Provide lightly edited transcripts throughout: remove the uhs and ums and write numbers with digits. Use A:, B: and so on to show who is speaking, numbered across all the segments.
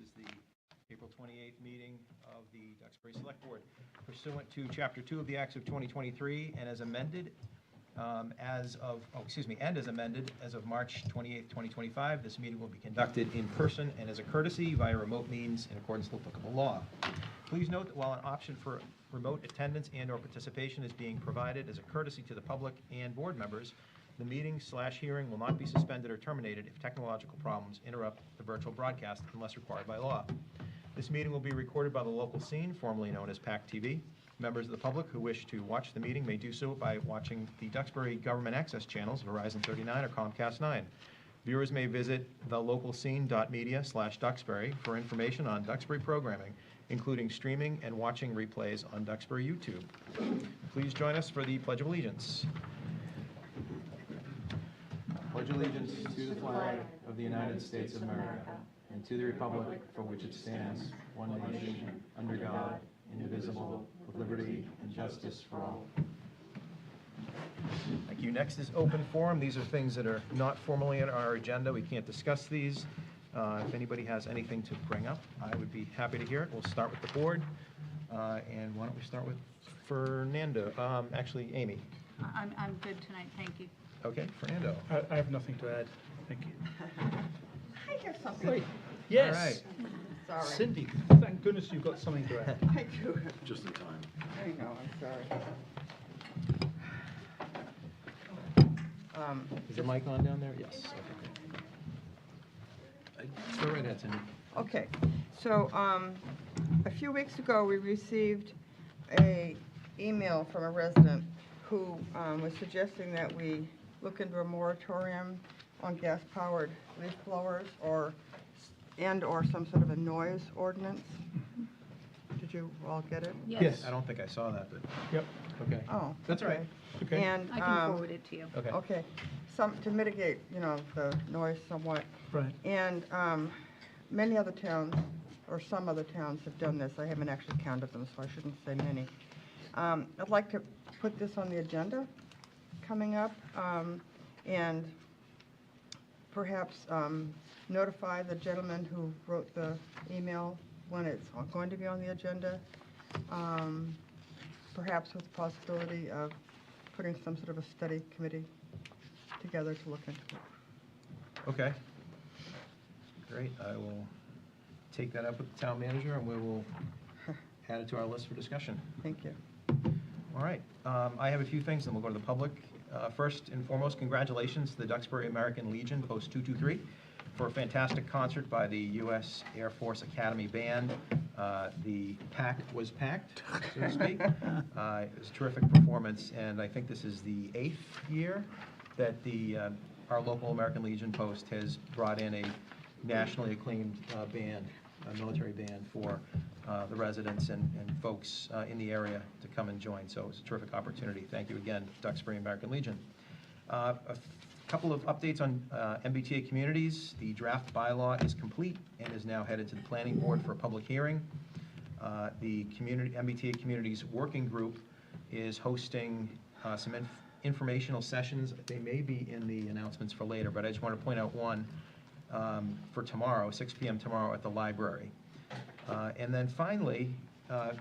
A: is the April 28th meeting of the Duxbury Selectboard. Pursuant to Chapter 2 of the Acts of 2023 and as amended, as of March 28th, 2025, this meeting will be conducted in person and as a courtesy via remote means in accordance with applicable law. Please note that while an option for remote attendance and/or participation is being provided as a courtesy to the public and board members, the meeting/hearing will not be suspended or terminated if technological problems interrupt the virtual broadcast unless required by law. This meeting will be recorded by the local scene, formerly known as pac-tv. Members of the public who wish to watch the meeting may do so by watching the Duxbury Government Access channels, Verizon 39 or Comcast 9. Viewers may visit thelocalscene.media/Duxbury for information on Duxbury programming, including streaming and watching replays on Duxbury YouTube. Please join us for the Pledge of Allegiance. Pledge allegiance to the flag of the United States of America and to the republic for which it stands, one nation, under God, indivisible, with liberty and justice for all. Thank you. Next is open forum. These are things that are not formally on our agenda. We can't discuss these. If anybody has anything to bring up, I would be happy to hear it. We'll start with the board. And why don't we start with Fernando? Actually, Amy.
B: I'm good tonight, thank you.
A: Okay, Fernando.
C: I have nothing to add. Thank you.
D: I have something.
C: Great. Yes.
A: All right.
D: Sorry.
C: Cindy, thank goodness you've got something to add.
D: I do.
E: Just in time.
D: I know, I'm sorry.
A: Is the mic on down there? Yes. Okay. Go right ahead, Cindy.
D: Okay, so a few weeks ago, we received a email from a resident who was suggesting that we look into a moratorium on gas-powered leaf blowers or some sort of a noise ordinance. Did you all get it?
C: Yes.
A: I don't think I saw that, but,
C: Yep.
A: okay.
D: Oh,
A: That's all right.
C: Okay.
D: And,
B: I can forward it to you.
A: Okay.
D: okay, to mitigate, the noise somewhat.
C: Right.
D: And many other towns, or some other towns have done this. I haven't actually counted them, so I shouldn't say many. I'd like to put this on the agenda coming up, and perhaps notify the gentleman who wrote the email when it's going to be on the agenda, perhaps with the possibility of putting some sort of a study committee together to look into it.
A: Okay. Great. I will take that up with the town manager, and we will add it to our list for discussion.
D: Thank you.
A: All right. I have a few things, and we'll go to the public. First and foremost, congratulations to the Duxbury American Legion Post 223 for a fantastic concert by the U.S. Air Force Academy Band. The pack was packed, so to speak. It was a terrific performance, and I think this is the 8th year that our local American Legion Post has brought in a nationally acclaimed band, a military band, for the residents and folks in the area to come and join. So it was a terrific opportunity. Thank you again, Duxbury American Legion. A couple of updates on MBTA communities. The draft bylaw is complete and is now headed to the planning board for a public hearing. The MBTA Communities Working Group is hosting some informational sessions. They may be in the announcements for later, but I just want to point out one for tomorrow, 6 p.m. tomorrow at the library. And then finally, a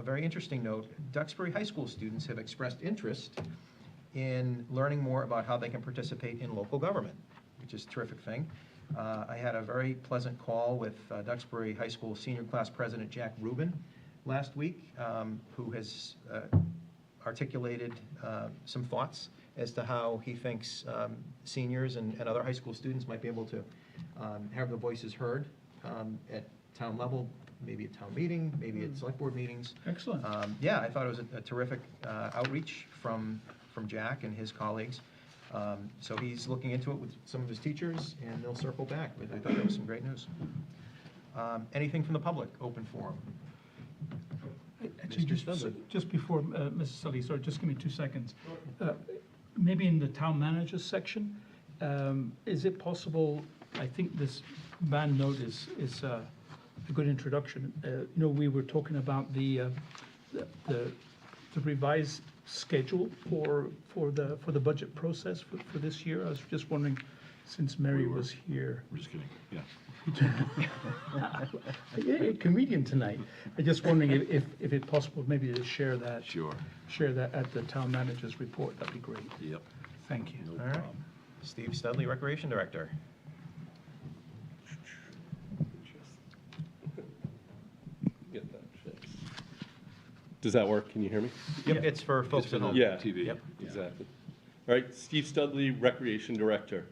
A: very interesting note, Duxbury High School students have expressed interest in learning more about how they can participate in local government, which is a terrific thing. I had a very pleasant call with Duxbury High School senior class president Jack Rubin last week, who has articulated some thoughts as to how he thinks seniors and other high school students might be able to have their voices heard at town level, maybe at town meeting, maybe at select board meetings.
C: Excellent.
A: Yeah, I thought it was a terrific outreach from Jack and his colleagues. So he's looking into it with some of his teachers, and they'll circle back. But I thought that was some great news. Anything from the public? Open forum.
C: Actually, just before Mrs. Sully, sorry, just give me 2 seconds. Maybe in the town manager's section, is it possible, I think this band note is a good introduction. We were talking about the revised schedule for the budget process for this year. I was just wondering since Mary was here.
E: We're just kidding, yeah.
C: Yeah, comedian tonight. I'm just wondering if it's possible maybe to share that.
E: Sure.
C: Share that at the town manager's report. That'd be great.
E: Yep.
C: Thank you.
E: No
A: All right.
E: problem.
A: Steve Studley, Recreation Director.
F: Get that fixed. Does that work? Can you hear me?
A: Yep, it's for folks
E: for
A: at
E: the-
A: home.
F: Yeah.
E: TV.
A: Yep.
F: Exactly. All right, Steve Studley, Recreation Director.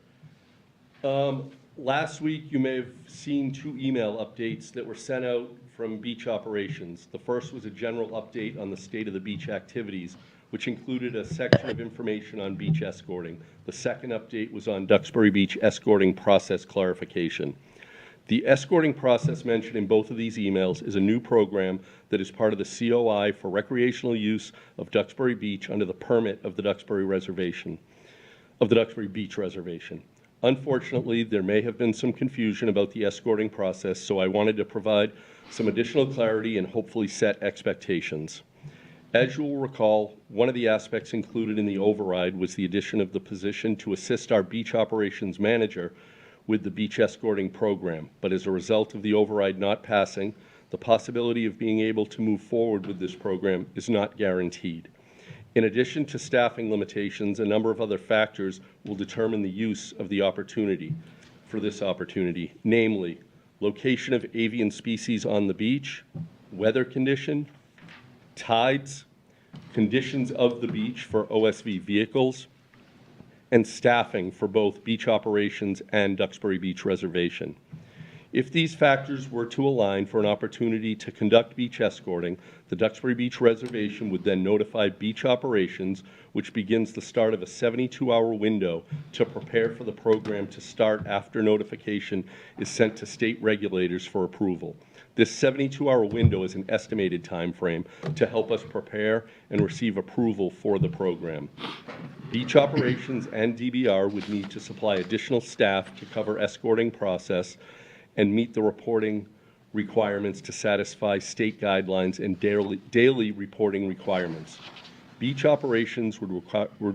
F: Last week, you may have seen 2 email updates that were sent out from beach operations. The first was a general update on the state of the beach activities, which included a section of information on beach escorting. The second update was on Duxbury Beach escorting process clarification. The escorting process mentioned in both of these emails is a new program that is part of the COI for recreational use of Duxbury Beach under the permit of the Duxbury Reservation, of the Duxbury Beach Reservation. Unfortunately, there may have been some confusion about the escorting process, so I wanted to provide some additional clarity and hopefully set expectations. As you will recall, one of the aspects included in the override was the addition of the position to assist our beach operations manager with the beach escorting program. But as a result of the override not passing, the possibility of being able to move forward with this program is not guaranteed. In addition to staffing limitations, a number of other factors will determine the use of the opportunity for this opportunity, namely location of avian species on the beach, weather condition, tides, conditions of the beach for OSV vehicles, and staffing for both beach operations and Duxbury Beach Reservation. If these factors were to align for an opportunity to conduct beach escorting, the Duxbury Beach Reservation would then notify beach operations, which begins the start of a 72-hour window to prepare for the program to start after notification is sent to state regulators for approval. This 72-hour window is an estimated time frame to help us prepare and receive approval for the program. Beach operations and DBR would need to supply additional staff to cover escorting process and meet the reporting requirements to satisfy state guidelines and daily reporting requirements. Beach operations would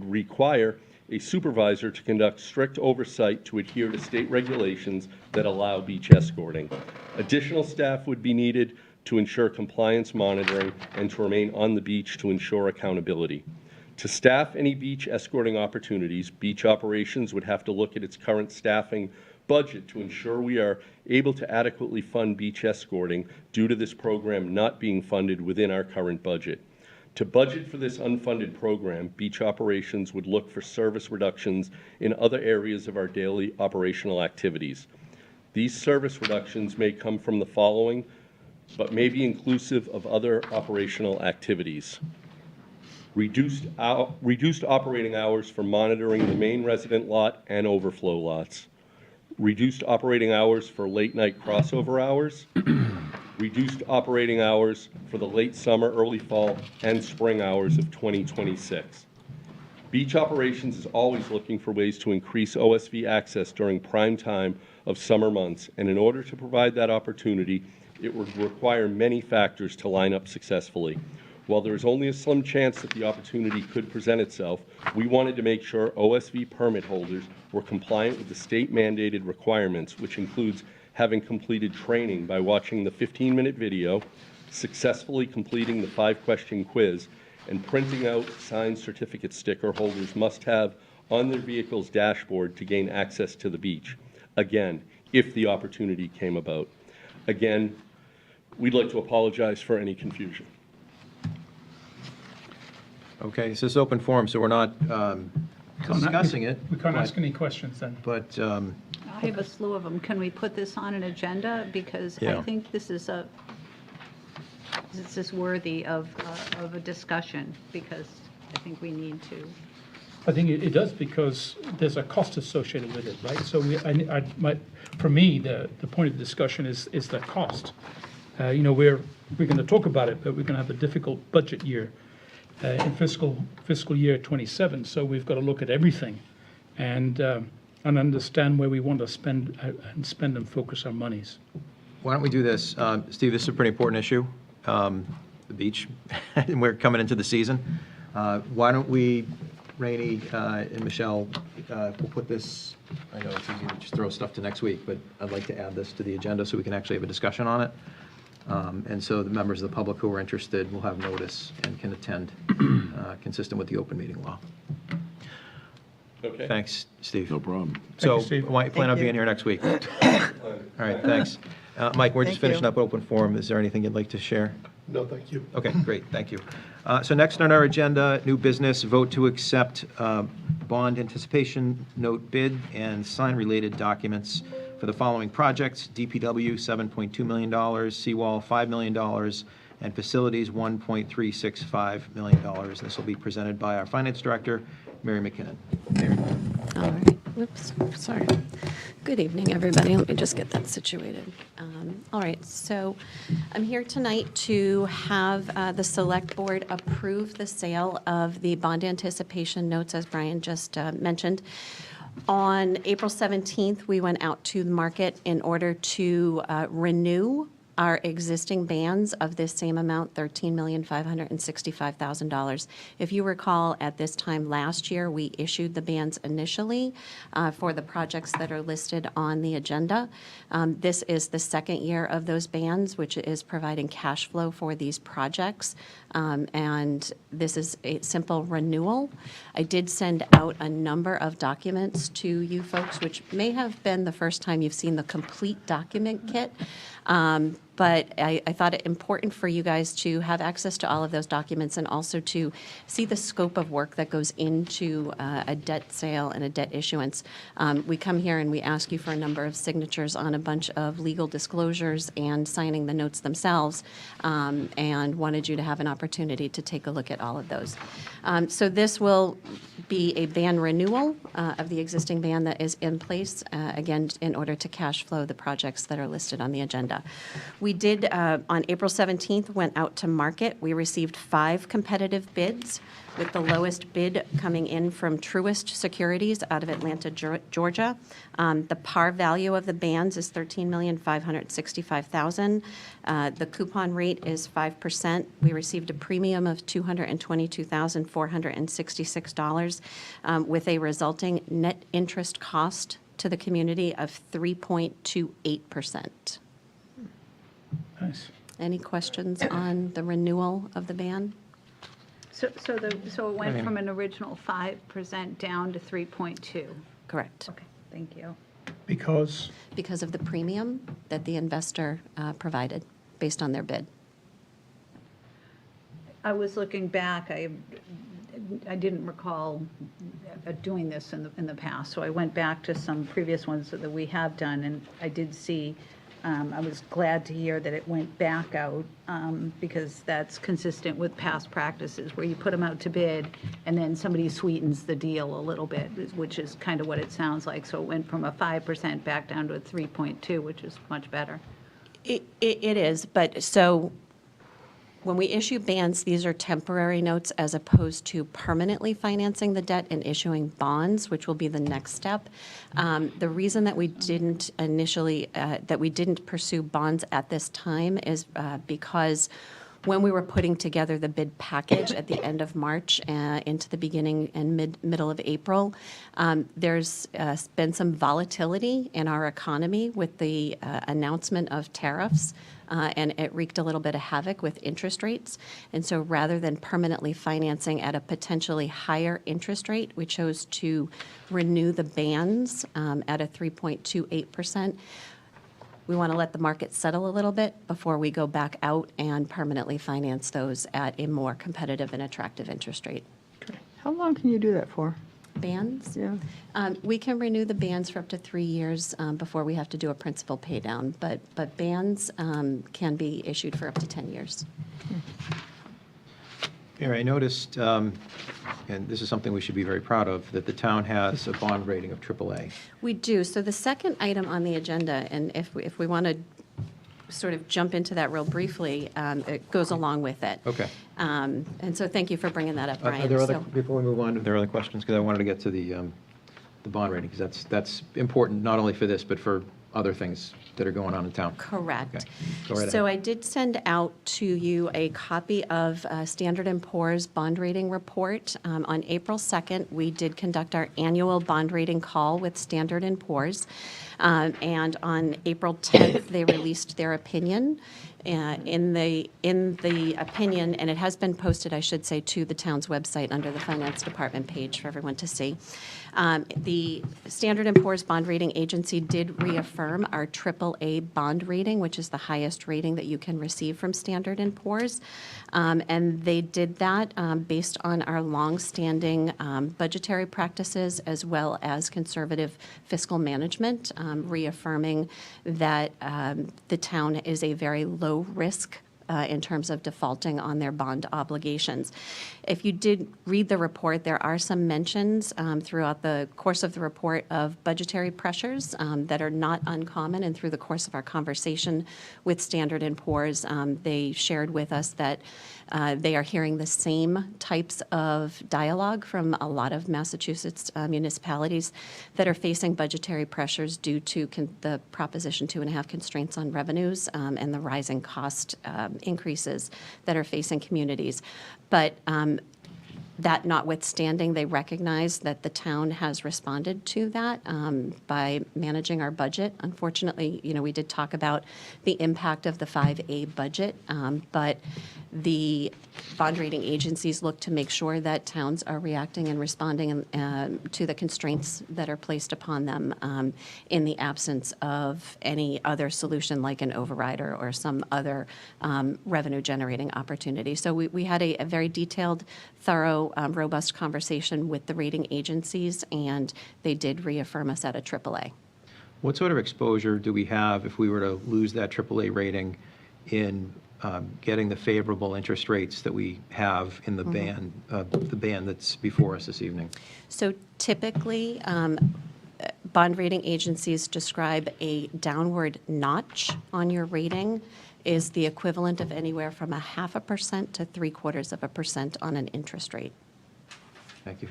F: require a supervisor to conduct strict oversight to adhere to state regulations that allow beach escorting. Additional staff would be needed to ensure compliance monitoring and to remain on the beach to ensure accountability. To staff any beach escorting opportunities, beach operations would have to look at its current staffing budget to ensure we are able to adequately fund beach escorting due to this program not being funded within our current budget. To budget for this unfunded program, beach operations would look for service reductions in other areas of our daily operational activities. These service reductions may come from the following, but may be inclusive of other operational activities. Reduced operating hours for monitoring the main resident lot and overflow lots. Reduced operating hours for late-night crossover hours, reduced operating hours for the late summer, early fall, and spring hours of 2026. Beach operations is always looking for ways to increase OSV access during prime time of summer months, and in order to provide that opportunity, it would require many factors to line up successfully. While there is only a slim chance that the opportunity could present itself, we wanted to make sure OSV permit holders were compliant with the state-mandated requirements, which includes having completed training by watching the 15-minute video, successfully completing the 5-question quiz, and printing out signed certificate sticker holders must have on their vehicle's dashboard to gain access to the beach. Again, if the opportunity came about. Again, we'd like to apologize for any confusion.
A: Okay, this is open forum, so we're not discussing it.
C: We can't
A: but-
C: ask any questions then.
A: But,
B: I have a slew of them. Can we put this on an agenda? Because
A: Yeah.
B: I think this is worthy of a discussion, because I think we need to.
C: I think it does because there's a cost associated with it, right? So for me, the point of discussion is the cost. You know, we're going to talk about it, but we're going to have a difficult budget year in fiscal year 27. So we've got to look at everything and understand where we want to spend and focus our monies.
A: why don't we do this? Steve, this is a pretty important issue, the beach, and we're coming into the season. Why don't we Rainey and Michelle, we'll put this, I know it's easy to just throw stuff to next week, but I'd like to add this to the agenda so we can actually have a discussion on it. And so the members of the public who are interested will have notice and can attend, consistent with the open meeting law.
F: Okay.
A: Thanks, Steve.
E: No problem.
A: So,
C: Thank you, Steve.
A: why don't you plan on
D: Thank you.
A: being here next week? All right, thanks. Mike, we're just
D: Thank you.
A: finishing up open forum. Is there anything you'd like to share?
E: No, thank you.
A: Okay, great, thank you. So next on our agenda, new business, vote to accept bond anticipation note bid and sign related documents for the following projects: DPW, $7.2 million, seawall, $5 million, and facilities, $1.365 million. This will be presented by our finance director, Mary McKinnon. Mary.
G: All right, whoops, sorry. Good evening, everybody. Let me just get that situated. All right, so I'm here tonight to have the Select Board approve the sale of the bond anticipation notes, as Brian just mentioned. On April 17th, we went out to the market in order to renew our existing bands of this same amount, $13,565,000. If you recall, at this time last year, we issued the bands initially for the projects that are listed on the agenda. This is the second year of those bands, which is providing cash flow for these projects. And this is a simple renewal. I did send out a number of documents to you folks, which may have been the first time you've seen the complete document kit. But I thought it important for you guys to have access to all of those documents and also to see the scope of work that goes into a debt sale and a debt issuance. We come here and we ask you for a number of signatures on a bunch of legal disclosures and signing the notes themselves, and wanted you to have an opportunity to take a look at all of those. So this will be a ban renewal of the existing ban that is in place, again, in order to cash flow the projects that are listed on the agenda. We did, on April 17th, went out to market. We received 5 competitive bids, with the lowest bid coming in from Truist Securities out of Atlanta, Georgia. The par value of the bands is $13,565,000. The coupon rate is 5%. We received a premium of $222,466, with a resulting net interest cost to the community of 3.28%.
C: Nice.
G: Any questions on the renewal of the ban?
B: So it went from an original 5% down to 3.2.
G: Correct.
B: Okay, thank you.
C: Because,
G: Because of the premium that the investor provided based on their bid.
B: I was looking back, I didn't recall doing this in the past, so I went back to some previous ones that we have done, and I did see, I was glad to hear that it went back out, because that's consistent with past practices, where you put them out to bid, and then somebody sweetens the deal a little bit, which is kind of what it sounds like. So it went from a 5% back down to a 3.2, which is much better.
G: It is, but so when we issue bans, these are temporary notes as opposed to permanently financing the debt and issuing bonds, which will be the next step. The reason that we didn't initially, that we didn't pursue bonds at this time is because when we were putting together the bid package at the end of March into the beginning and middle of April, there's been some volatility in our economy with the announcement of tariffs, and it wreaked a little bit of havoc with interest rates. And so rather than permanently financing at a potentially higher interest rate, we chose to renew the bands at a 3.28%. We want to let the market settle a little bit before we go back out and permanently finance those at a more competitive and attractive interest rate.
D: How long can you do that for?
G: Bands?
D: Yeah.
G: We can renew the bands for up to 3 years before we have to do a principal pay down, but bands can be issued for up to 10 years.
A: Here, I noticed, and this is something we should be very proud of, that the town has a bond rating of AAA.
G: We do. So the second item on the agenda, and if we want to sort of jump into that real briefly, it goes along with it.
A: Okay.
G: And so thank you for bringing that up, Brian.
A: Are there other,
G: So-
A: before we move on, are there other questions? Because I wanted to get to the bond rating, because that's important not only for this, but for other things that are going on in town.
G: Correct.
A: Okay. Go right
G: So
A: ahead.
G: I did send out to you a copy of Standard & Poor's bond rating report. On April 2nd, we did conduct our annual bond rating call with Standard & Poor's. And on April 10th, they released their opinion. In the opinion, and it has been posted, I should say, to the town's website under the Finance Department page for everyone to see. The Standard & Poor's bond rating agency did reaffirm our AAA bond rating, which is the highest rating that you can receive from Standard & Poor's. And they did that based on our longstanding budgetary practices as well as conservative fiscal management, reaffirming that the town is a very low risk in terms of defaulting on their bond obligations. If you did read the report, there are some mentions throughout the course of the report of budgetary pressures that are not uncommon, and through the course of our conversation with Standard & Poor's, they shared with us that they are hearing the same types of dialogue from a lot of Massachusetts municipalities that are facing budgetary pressures due to the Proposition 2.5 constraints on revenues and the rising cost increases that are facing communities. But that notwithstanding, they recognize that the town has responded to that by managing our budget. Unfortunately, we did talk about the impact of the 5A budget, but the bond rating agencies look to make sure that towns are reacting and responding to the constraints that are placed upon them in the absence of any other solution like an overrider or some other revenue-generating opportunity. So we had a very detailed, thorough, robust conversation with the rating agencies, and they did reaffirm us at a AAA.
A: What sort of exposure do we have if we were to lose that AAA rating in getting the favorable interest rates that we have in the band that's before us this evening?
G: So typically, bond rating agencies describe a downward notch on your rating is the equivalent of anywhere from 0.5% to 0.75% on an interest rate.
A: Thank you.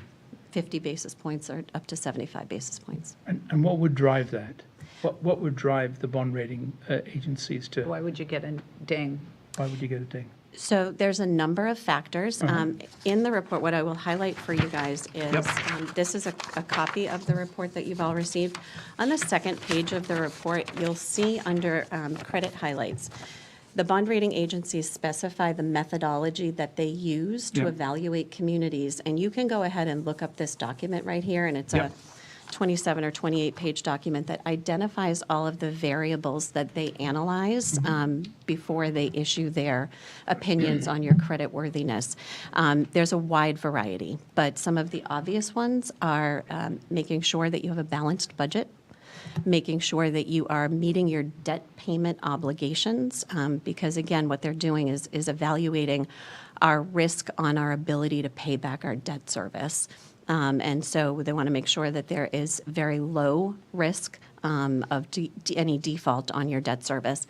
G: 50 basis points or up to 75 basis points.
C: And what would drive that? What would drive the bond rating agencies to,
B: Why would you get a ding?
C: why would you get a ding?
G: So there's a number of factors. In the report, what I will highlight for you guys is, this is a copy of the report that you've all received. On the second page of the report, you'll see under credit highlights, the bond rating agencies specify the methodology that they use to evaluate communities. And you can go ahead and look up this document right here, and it's a 27 or 28-page document that identifies all of the variables that they analyze before they issue their opinions on your creditworthiness. There's a wide variety, but some of the obvious ones are making sure that you have a balanced budget, making sure that you are meeting your debt payment obligations, because again, what they're doing is evaluating our risk on our ability to pay back our debt service. And so they want to make sure that there is very low risk of any default on your debt service.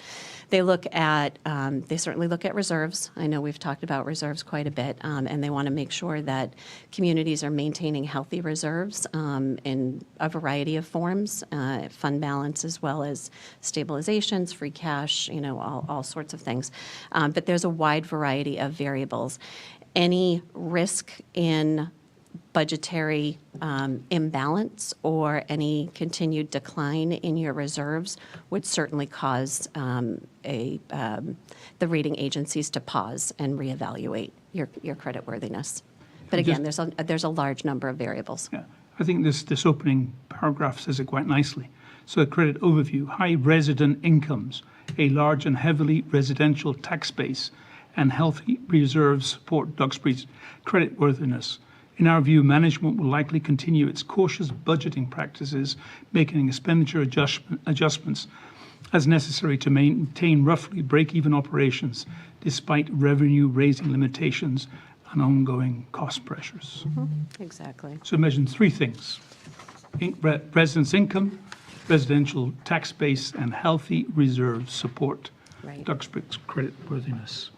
G: They look at, they certainly look at reserves. I know we've talked about reserves quite a bit, and they want to make sure that communities are maintaining healthy reserves in a variety of forms, fund balance as well as stabilizations, free cash, all sorts of things. But there's a wide variety of variables. Any risk in budgetary imbalance or any continued decline in your reserves would certainly cause the rating agencies to pause and reevaluate your creditworthiness. But again, there's a large number of variables.
C: Yeah, I think this opening paragraph says it quite nicely. So a credit overview: high resident incomes, a large and heavily residential tax base, and healthy reserves support Duxbury's creditworthiness. In our view, management will likely continue its cautious budgeting practices, making expenditure adjustments as necessary to maintain roughly break-even operations despite revenue-raising limitations and ongoing cost pressures.
G: Exactly.
C: So it mentions three things: residents' income, residential tax base, and healthy reserves support Duxbury's creditworthiness.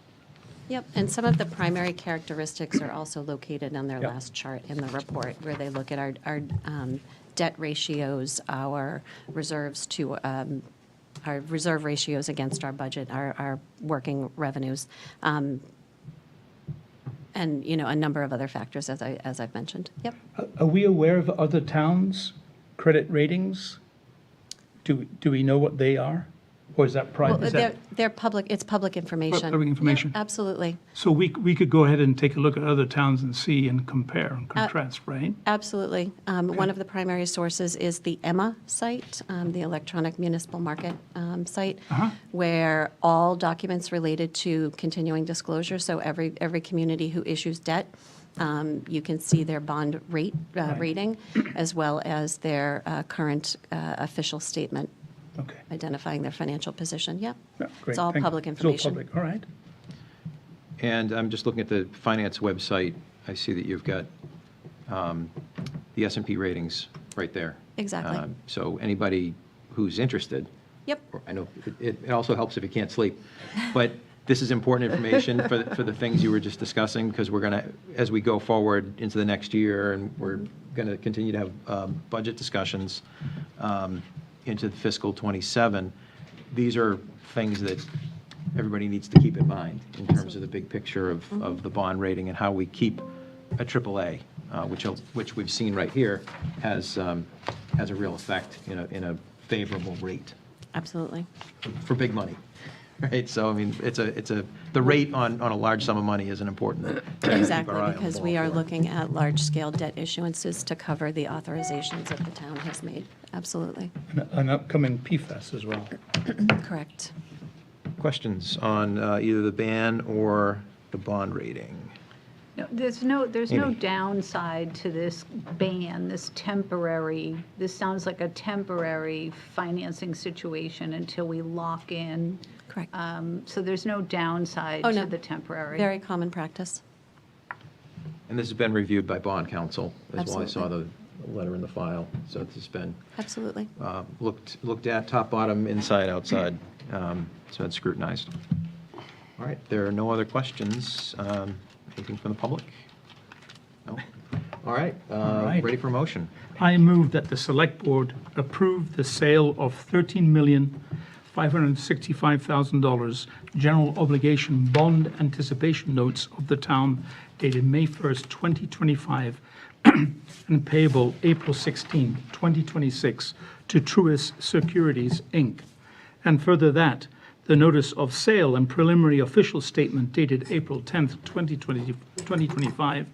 G: Yep, and some of the primary characteristics are also located on their last chart in the report, where they look at our debt ratios, our reserves to our reserve ratios against our budget, our working revenues, and, a number of other factors, as I've mentioned. Yep.
C: Are we aware of other towns' credit ratings? Do we know what they are? Or is that
G: Well,
C: private?
G: they're public, it's public information.
C: Public information.
G: Yeah, absolutely.
C: So we could go ahead and take a look at other towns and see and compare and contrast, right?
G: Absolutely. One of the primary sources is the EMMA site, the Electronic Municipal Market site, where all documents related to continuing disclosure, so every community who issues debt, you can see their bond rate rating, as well as their current official statement
C: Okay.
G: identifying their financial position. Yeah.
C: Yeah, great.
G: It's all
C: Thank you.
G: public
C: It's all
G: information.
C: public, all right.
A: And I'm just looking at the finance website. I see that you've got the S&P ratings right there.
G: Exactly.
A: So anybody who's interested,
G: Yep.
A: or I know it also helps if you can't sleep, but this is important information for the things you were just discussing, because we're going to, as we go forward into the next year, and we're going to continue to have budget discussions into fiscal '27, these are things that everybody needs to keep in mind in terms of the big picture of the bond rating and how we keep a AAA, which we've seen right here has a real effect in a favorable rate
G: Absolutely.
A: for big money, right? So, I mean, the rate on a large sum of money is an important thing to keep our
G: Exactly,
A: eye on the
G: because
A: ball
G: we are
A: for.
G: looking at large-scale debt issuances to cover the authorizations that the town has made. Absolutely.
C: An upcoming PFAS as well.
G: Correct.
A: Questions on either the ban or the bond rating?
B: No, there's no
A: Amy.
B: downside to this ban, this sounds like a temporary financing situation until we lock in.
G: Correct.
B: So there's no downside
G: Oh, no.
B: to the temporary.
G: Very common practice.
A: And this has been reviewed by bond counsel as well. I saw the
G: Absolutely.
A: letter in the file, so this has been
G: Absolutely.
A: looked at top, bottom, inside, outside, so it's scrutinized. All right, there are no other questions. Anything from the public? No? All right,
C: right.
A: ready for a motion?
C: I move that the Select Board approve the sale of $13,565,000 general obligation bond anticipation notes of the town dated May 1st, 2025, and payable April 16, 2026, to Truist Securities, Inc. And further that, the notice of sale and preliminary official statement dated April 10th, 2025,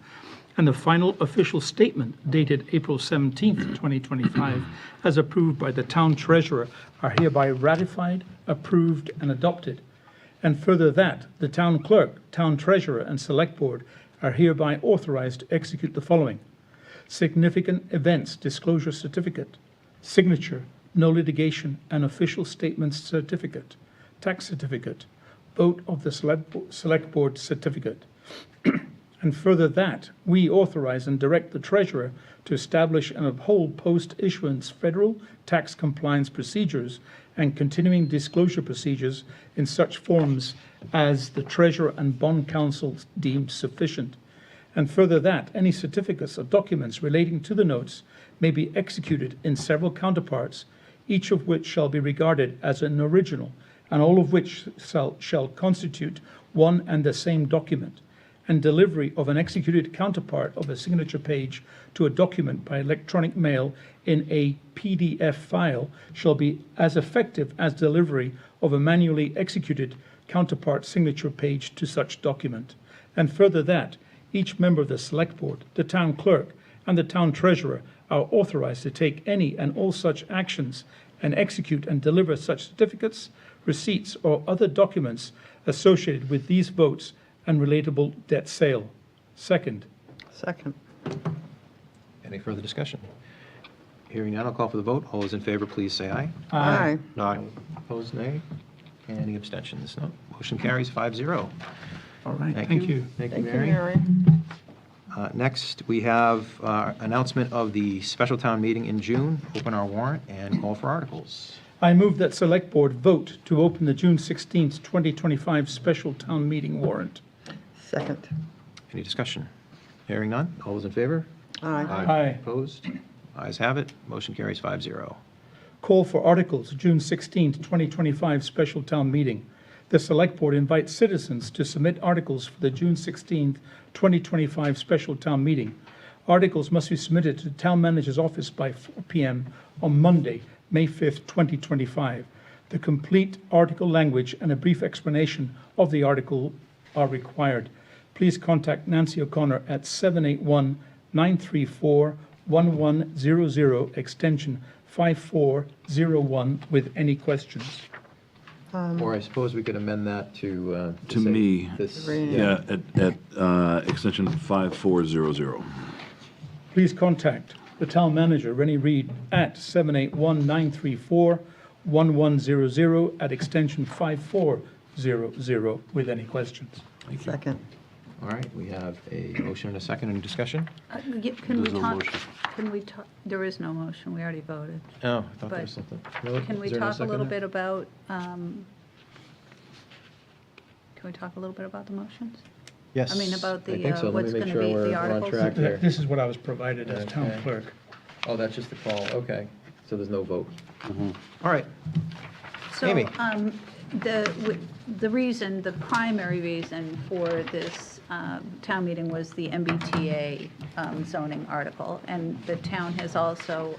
C: and the final official statement dated April 17th, 2025, as approved by the town treasurer, are hereby ratified, approved, and adopted. And further that, the town clerk, town treasurer, and select board are hereby authorized to execute the following: significant events disclosure certificate, signature, no litigation, and official statements certificate, tax certificate, vote of the select board certificate. And further that, we authorize and direct the treasurer to establish and uphold post-issuance federal tax compliance procedures and continuing disclosure procedures in such forms as the treasurer and bond counsel deemed sufficient. And further that, any certificates or documents relating to the notes may be executed in several counterparts, each of which shall be regarded as an original, and all of which shall constitute one and the same document. And delivery of an executed counterpart of a signature page to a document by electronic mail in a PDF file shall be as effective as delivery of a manually executed counterpart signature page to such document. And further that, each member of the select board, the town clerk, and the town treasurer are authorized to take any and all such actions and execute and deliver such certificates, receipts, or other documents associated with these votes and relatable debt sale. Second.
D: Second.
A: Any further discussion? Hearing none, I'll call for the vote. All those in favor, please say aye.
D: Aye.
A: Aye. Opposed, nay. Any abstentions? No. Motion carries 5-0.
C: All right,
A: Thank
C: thank
A: you.
C: you.
A: Thank you,
D: Thank you,
A: Mary.
D: Mary.
A: Next, we have announcement of the special town meeting in June, open our warrant, and call for articles.
C: I move that Select Board vote to open the June 16th, 2025 special town meeting warrant.
D: Second.
A: Any discussion? Hearing none. All those in favor?
D: Aye.
C: Aye.
A: Opposed? Ayes have it. Motion carries 5-0.
C: Call for articles, June 16th, 2025 special town meeting. The Select Board invites citizens to submit articles for the June 16th, 2025 special town meeting. Articles must be submitted to the town manager's office by 4 p.m. on Monday, May 5th, 2025. The complete article language and a brief explanation of the article are required. Please contact Nancy O'Connor at 781-934-1100, extension 5401, with any questions.
A: Or I suppose we could amend that to
E: To
A: say
E: me,
A: this.
E: yeah, at extension 5400.
C: Please contact the town manager, Rennie Reed, at 781-934-1100 at extension 5400 with any questions.
D: Second.
A: All right, we have a motion and a second. Any discussion?
B: Can we
E: There's no
B: talk,
E: motion.
B: can we talk, there is no motion, we already voted.
A: Oh, I thought there
B: But
A: was something. Really?
B: Can we
A: Is there no
B: talk a little
A: second?
B: bit about, can we talk a little bit about the motions?
A: Yes.
B: I mean, about
A: I
B: the,
A: think so. Let
B: what's
A: me make
B: gonna
A: sure
B: be the
A: we're on
B: articles?
A: track here.
C: This is what I was provided as town
A: Okay.
C: clerk.
A: Oh, that's just the call. Okay. So there's no vote. All right.
B: So,
A: Amy.
B: the reason, the primary reason for this town meeting was the MBTA zoning article. And the town has also,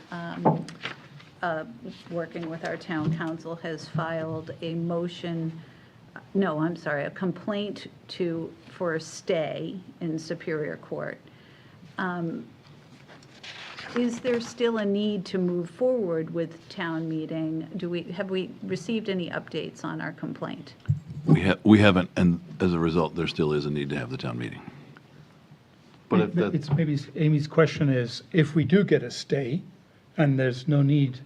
B: working with our town council, has filed a motion, no, I'm sorry, a complaint for a stay in Superior Court. Is there still a need to move forward with town meeting? Have we received any updates on our complaint?
E: We haven't, and as a result, there still is a need to have the town meeting.
H: But if that,
C: It's maybe Amy's question is, if we do get a stay and there's no need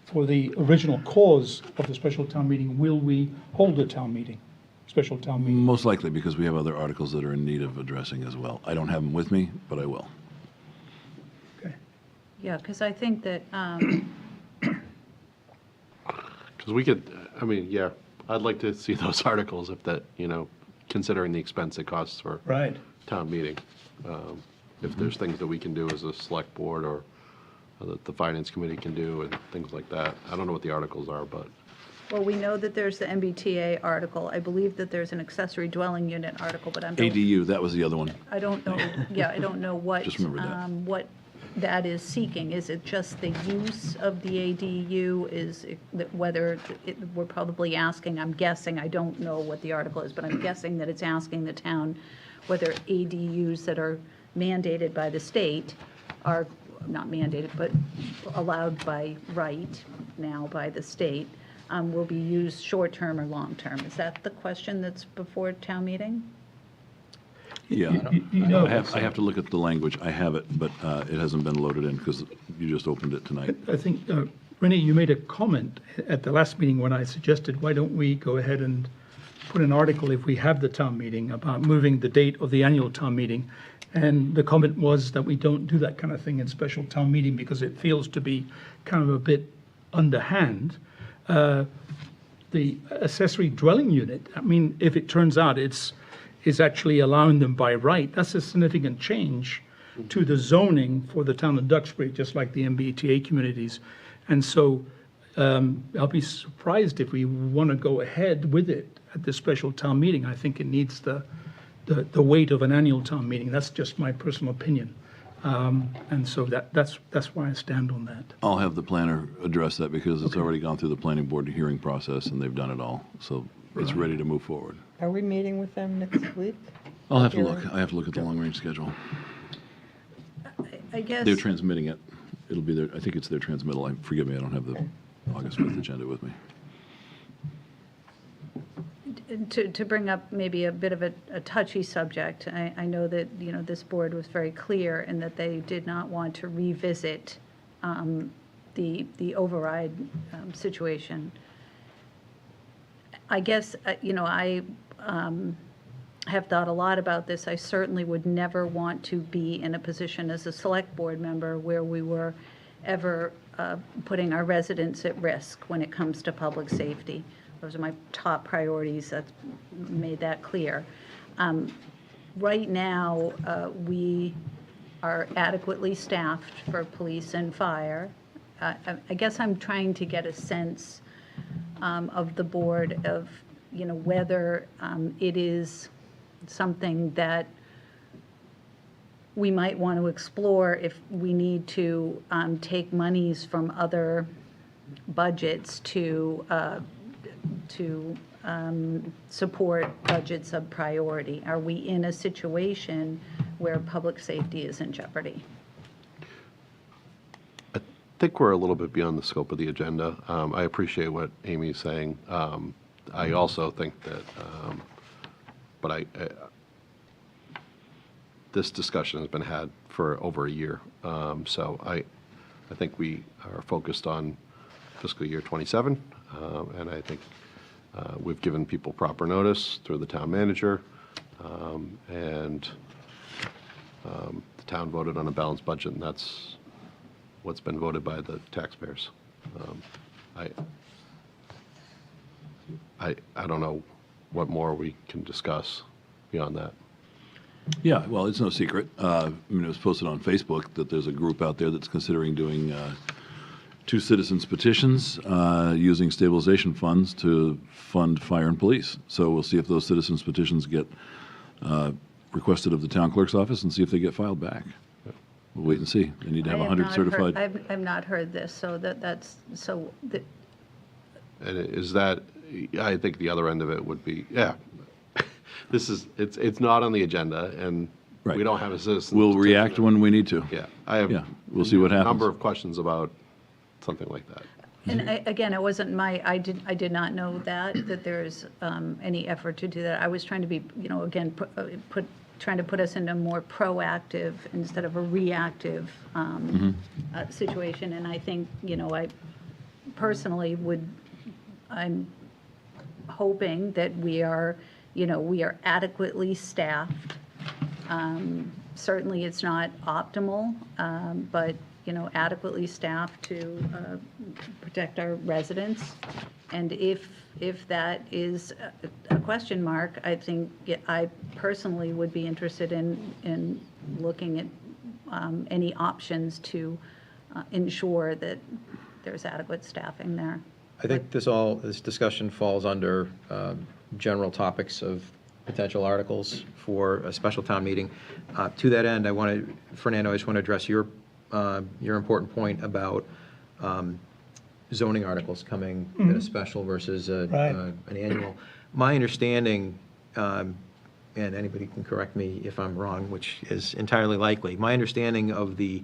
C: for the original cause of the special town meeting, will we hold a town meeting, special town meeting?
E: Most likely because we have other articles that are in need of addressing as well. I don't have them with me, but I will.
C: Okay.
B: Yeah, because I think that,
H: because we could, I mean, yeah, I'd like to see those articles if that, considering the expense it costs for
C: Right.
H: town meeting. If there's things that we can do as a select board or that the finance committee can do and things like that. I don't know what the articles are, but
B: well, we know that there's the MBTA article. I believe that there's an accessory dwelling unit article, but
E: ADU, that was the other one.
B: I don't know, yeah, I don't know what,
E: Just remember that.
B: what that is seeking. Is it just the use of the ADU? Is it whether, we're probably asking, I'm guessing, I don't know what the article is, but I'm guessing that it's asking the town whether ADUs that are mandated by the state are, not mandated, but allowed by right now by the state, will be used short-term or long-term. Is that the question that's before town meeting?
E: Yeah.
C: You know,
E: I have to look at the language. I have it, but it hasn't been loaded in because you just opened it tonight.
C: I think, Rennie, you made a comment at the last meeting when I suggested, why don't we go ahead and put an article if we have the town meeting about moving the date of the annual town meeting? And the comment was that we don't do that kind of thing in special town meeting because it feels to be kind of a bit underhand. The accessory dwelling unit, I mean, if it turns out is actually allowing them by right, that's a significant change to the zoning for the town of Duxbury, just like the MBTA communities. And so I'll be surprised if we want to go ahead with it at the special town meeting. I think it needs the weight of an annual town meeting. That's just my personal opinion. And so that's why I stand on that.
E: I'll have the planner address that because it's already gone through the planning board hearing process and they've done it all. So it's ready to move forward.
D: Are we meeting with them next week?
E: I'll have to look. I have to look at the long-range schedule.
B: I guess.
E: They're transmitting it. It'll be there. I think it's their transmittal. Forgive me, I don't have the August 5th agenda with me.
B: To bring up maybe a bit of a touchy subject, I know that, this board was very clear in that they did not want to revisit the override situation. I guess, I have thought a lot about this. I certainly would never want to be in a position as a select board member where we were ever putting our residents at risk when it comes to public safety. Those are my top priorities. That's made that clear. Right now, we are adequately staffed for police and fire. I guess I'm trying to get a sense of the board of, whether it is something that we might want to explore if we need to take monies from other budgets to support budgets of priority. Are we in a situation where public safety is in jeopardy?
H: I think we're a little bit beyond the scope of the agenda. I appreciate what Amy's saying. I also think that, but this discussion has been had for over a year. So I think we are focused on fiscal year '27, and I think we've given people proper notice through the town manager, and the town voted on a balanced budget, and that's what's been voted by the taxpayers. I don't know what more we can discuss beyond that.
E: Yeah, well, it's no secret. I mean, it was posted on Facebook that there's a group out there that's considering doing 2 citizens petitions using stabilization funds to fund fire and police. So we'll see if those citizens petitions get requested of the town clerk's office and see if they get filed back. We'll wait and see. They need to have 100 certified.
B: I've not heard this, so
H: And is that, I think the other end of it would be, yeah, it's not on the agenda, and we
E: Right.
H: don't have a citizen.
E: We'll
H: petition.
E: react when we need to.
H: Yeah, I have.
E: Yeah, we'll see what
H: A number
E: happens.
H: of questions about something like that.
B: And again, it wasn't I did not know that there's any effort to do that. I was trying to be, again, trying to put us in a more proactive instead of a reactive situation. And I think, I personally I'm hoping that we are adequately staffed. Certainly, it's not optimal, but adequately staffed to protect our residents. And if that is a question mark, I think I personally would be interested in looking at any options to ensure that there's adequate staffing there.
A: I think this discussion falls under general topics of potential articles for a special town meeting. To that end, Fernando, I just want to address your important point about zoning articles coming at a special versus an annual. My understanding, and anybody can correct me if I'm wrong, which is entirely likely, my understanding of the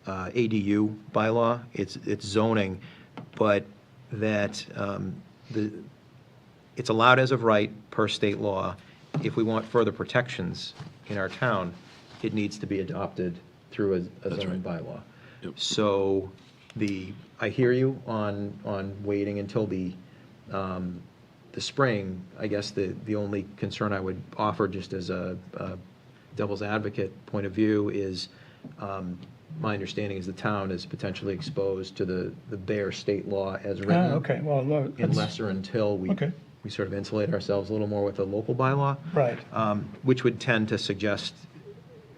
A: ADU bylaw, it's zoning, but that it's allowed as of right per state law. If we want further protections in our town, it needs to be adopted through a zoning bylaw.
E: Yep.
A: So I hear you on waiting until the spring. I guess the only concern I would offer, just as a devil's advocate point of view, is my understanding is the town is potentially exposed to the bare state law as written.
I: Okay, well,
A: Unless or until we
I: Okay.
A: sort of insulate ourselves a little more with a local bylaw.
I: Right.
A: Which would tend to suggest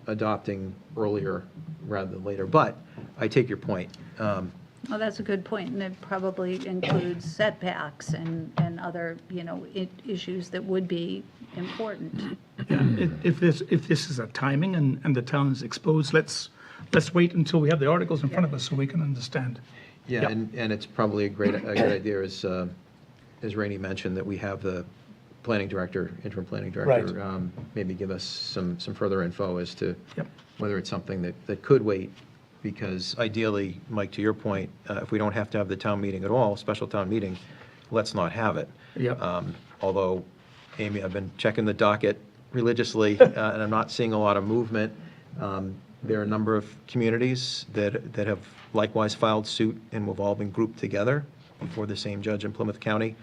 A: adopting earlier rather than later. But I take your point.
B: Well, that's a good point, and it probably includes setbacks and other, issues that would be important.
C: If this is a timing and the town is exposed, let's wait until we have the articles in front of us so we can understand.
A: Yeah,
C: Yeah.
A: and it's probably a good idea, as Rainey mentioned, that we have the interim planning director, maybe give us some further info as to
C: Yep.
A: whether it's something that could wait, because ideally, Mike, to your point, if we don't have to have the town meeting at all, special town meeting, let's not have it.
C: Yep.
A: Although, Amy, I've been checking the docket religiously, and I'm not seeing a lot of movement. There are a number of communities that have likewise filed suit, and we've all been grouped together before the same judge in Plymouth County.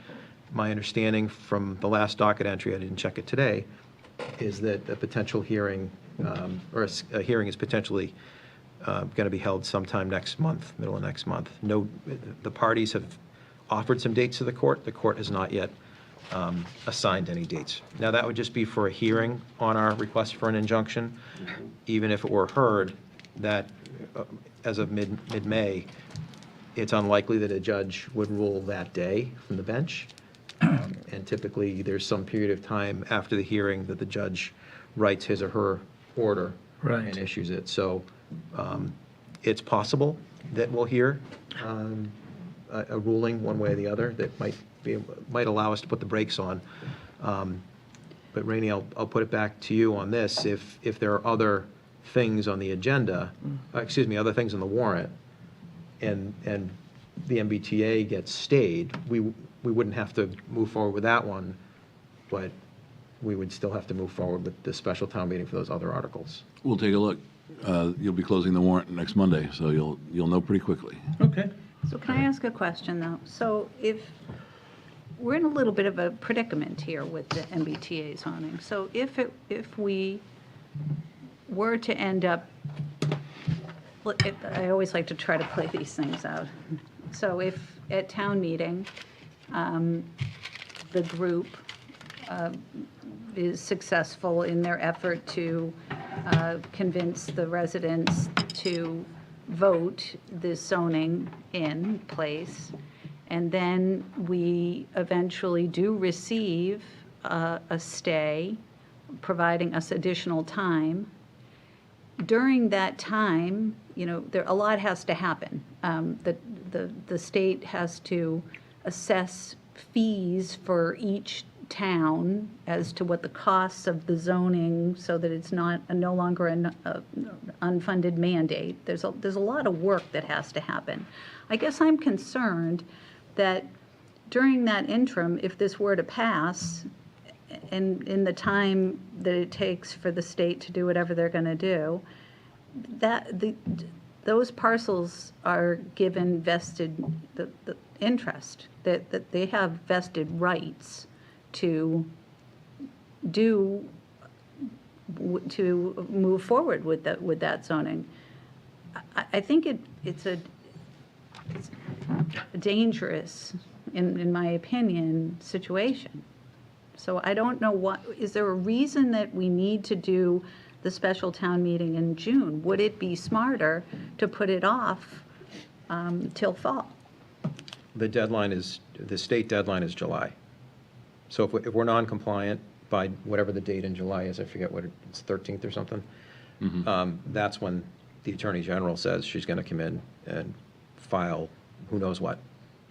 A: My understanding from the last docket entry, I didn't check it today, is that a potential hearing, or a hearing is potentially going to be held sometime next month, middle of next month. No, the parties have offered some dates to the court. The court has not yet assigned any dates. Now, that would just be for a hearing on our request for an injunction. Even if it were heard, that as of mid-May, it's unlikely that a judge would rule that day from the bench. And typically, there's some period of time after the hearing that the judge writes his or her order
C: Right.
A: and issues it. So it's possible that we'll hear a ruling one way or the other that might allow us to put the brakes on. But Rainey, I'll put it back to you on this. If there are other things on the agenda, other things on the warrant, and the MBTA gets stayed, we wouldn't have to move forward with that one, but we would still have to move forward with the special town meeting for those other articles.
E: We'll take a look. You'll be closing the warrant next Monday, so you'll know pretty quickly.
C: Okay.
B: So can I ask a question, though? So if, we're in a little bit of a predicament here with the MBTA zoning. So if we were to end up, I always like to try to play these things out. So if at town meeting, the group is successful in their effort to convince the residents to vote this zoning in place, and then we eventually do receive a stay, providing us additional time. During that time, a lot has to happen. The state has to assess fees for each town as to what the costs of the zoning, so that it's no longer an unfunded mandate. There's a lot of work that has to happen. I guess I'm concerned that during that interim, if this were to pass, and in the time that it takes for the state to do whatever they're going to do, those parcels are given vested the interest, that they have vested rights to move forward with that zoning. I think it's a dangerous, in my opinion, situation. So I don't know is there a reason that we need to do the special town meeting in June? Would it be smarter to put it off till fall?
A: The state deadline is July. So if we're non-compliant by whatever the date in July is, I forget what it's 13th or something, that's when the Attorney General says she's going to come in and file who knows what.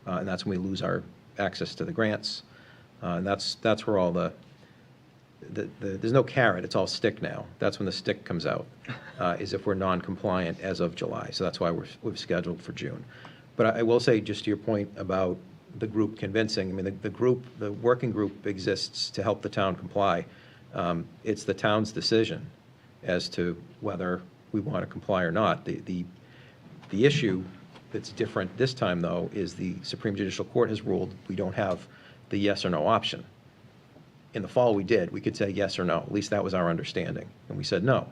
A: And that's when we lose our access to the grants. And that's where all there's no carrot, it's all stick now. That's when the stick comes out, is if we're non-compliant as of July. So that's why we've scheduled for June. But I will say, just to your point about the group convincing, I mean, the working group exists to help the town comply. It's the town's decision as to whether we want to comply or not. The issue that's different this time, though, is the Supreme Judicial Court has ruled we don't have the yes or no option. In the fall, we did. We could say yes or no. At least that was our understanding. And we said no.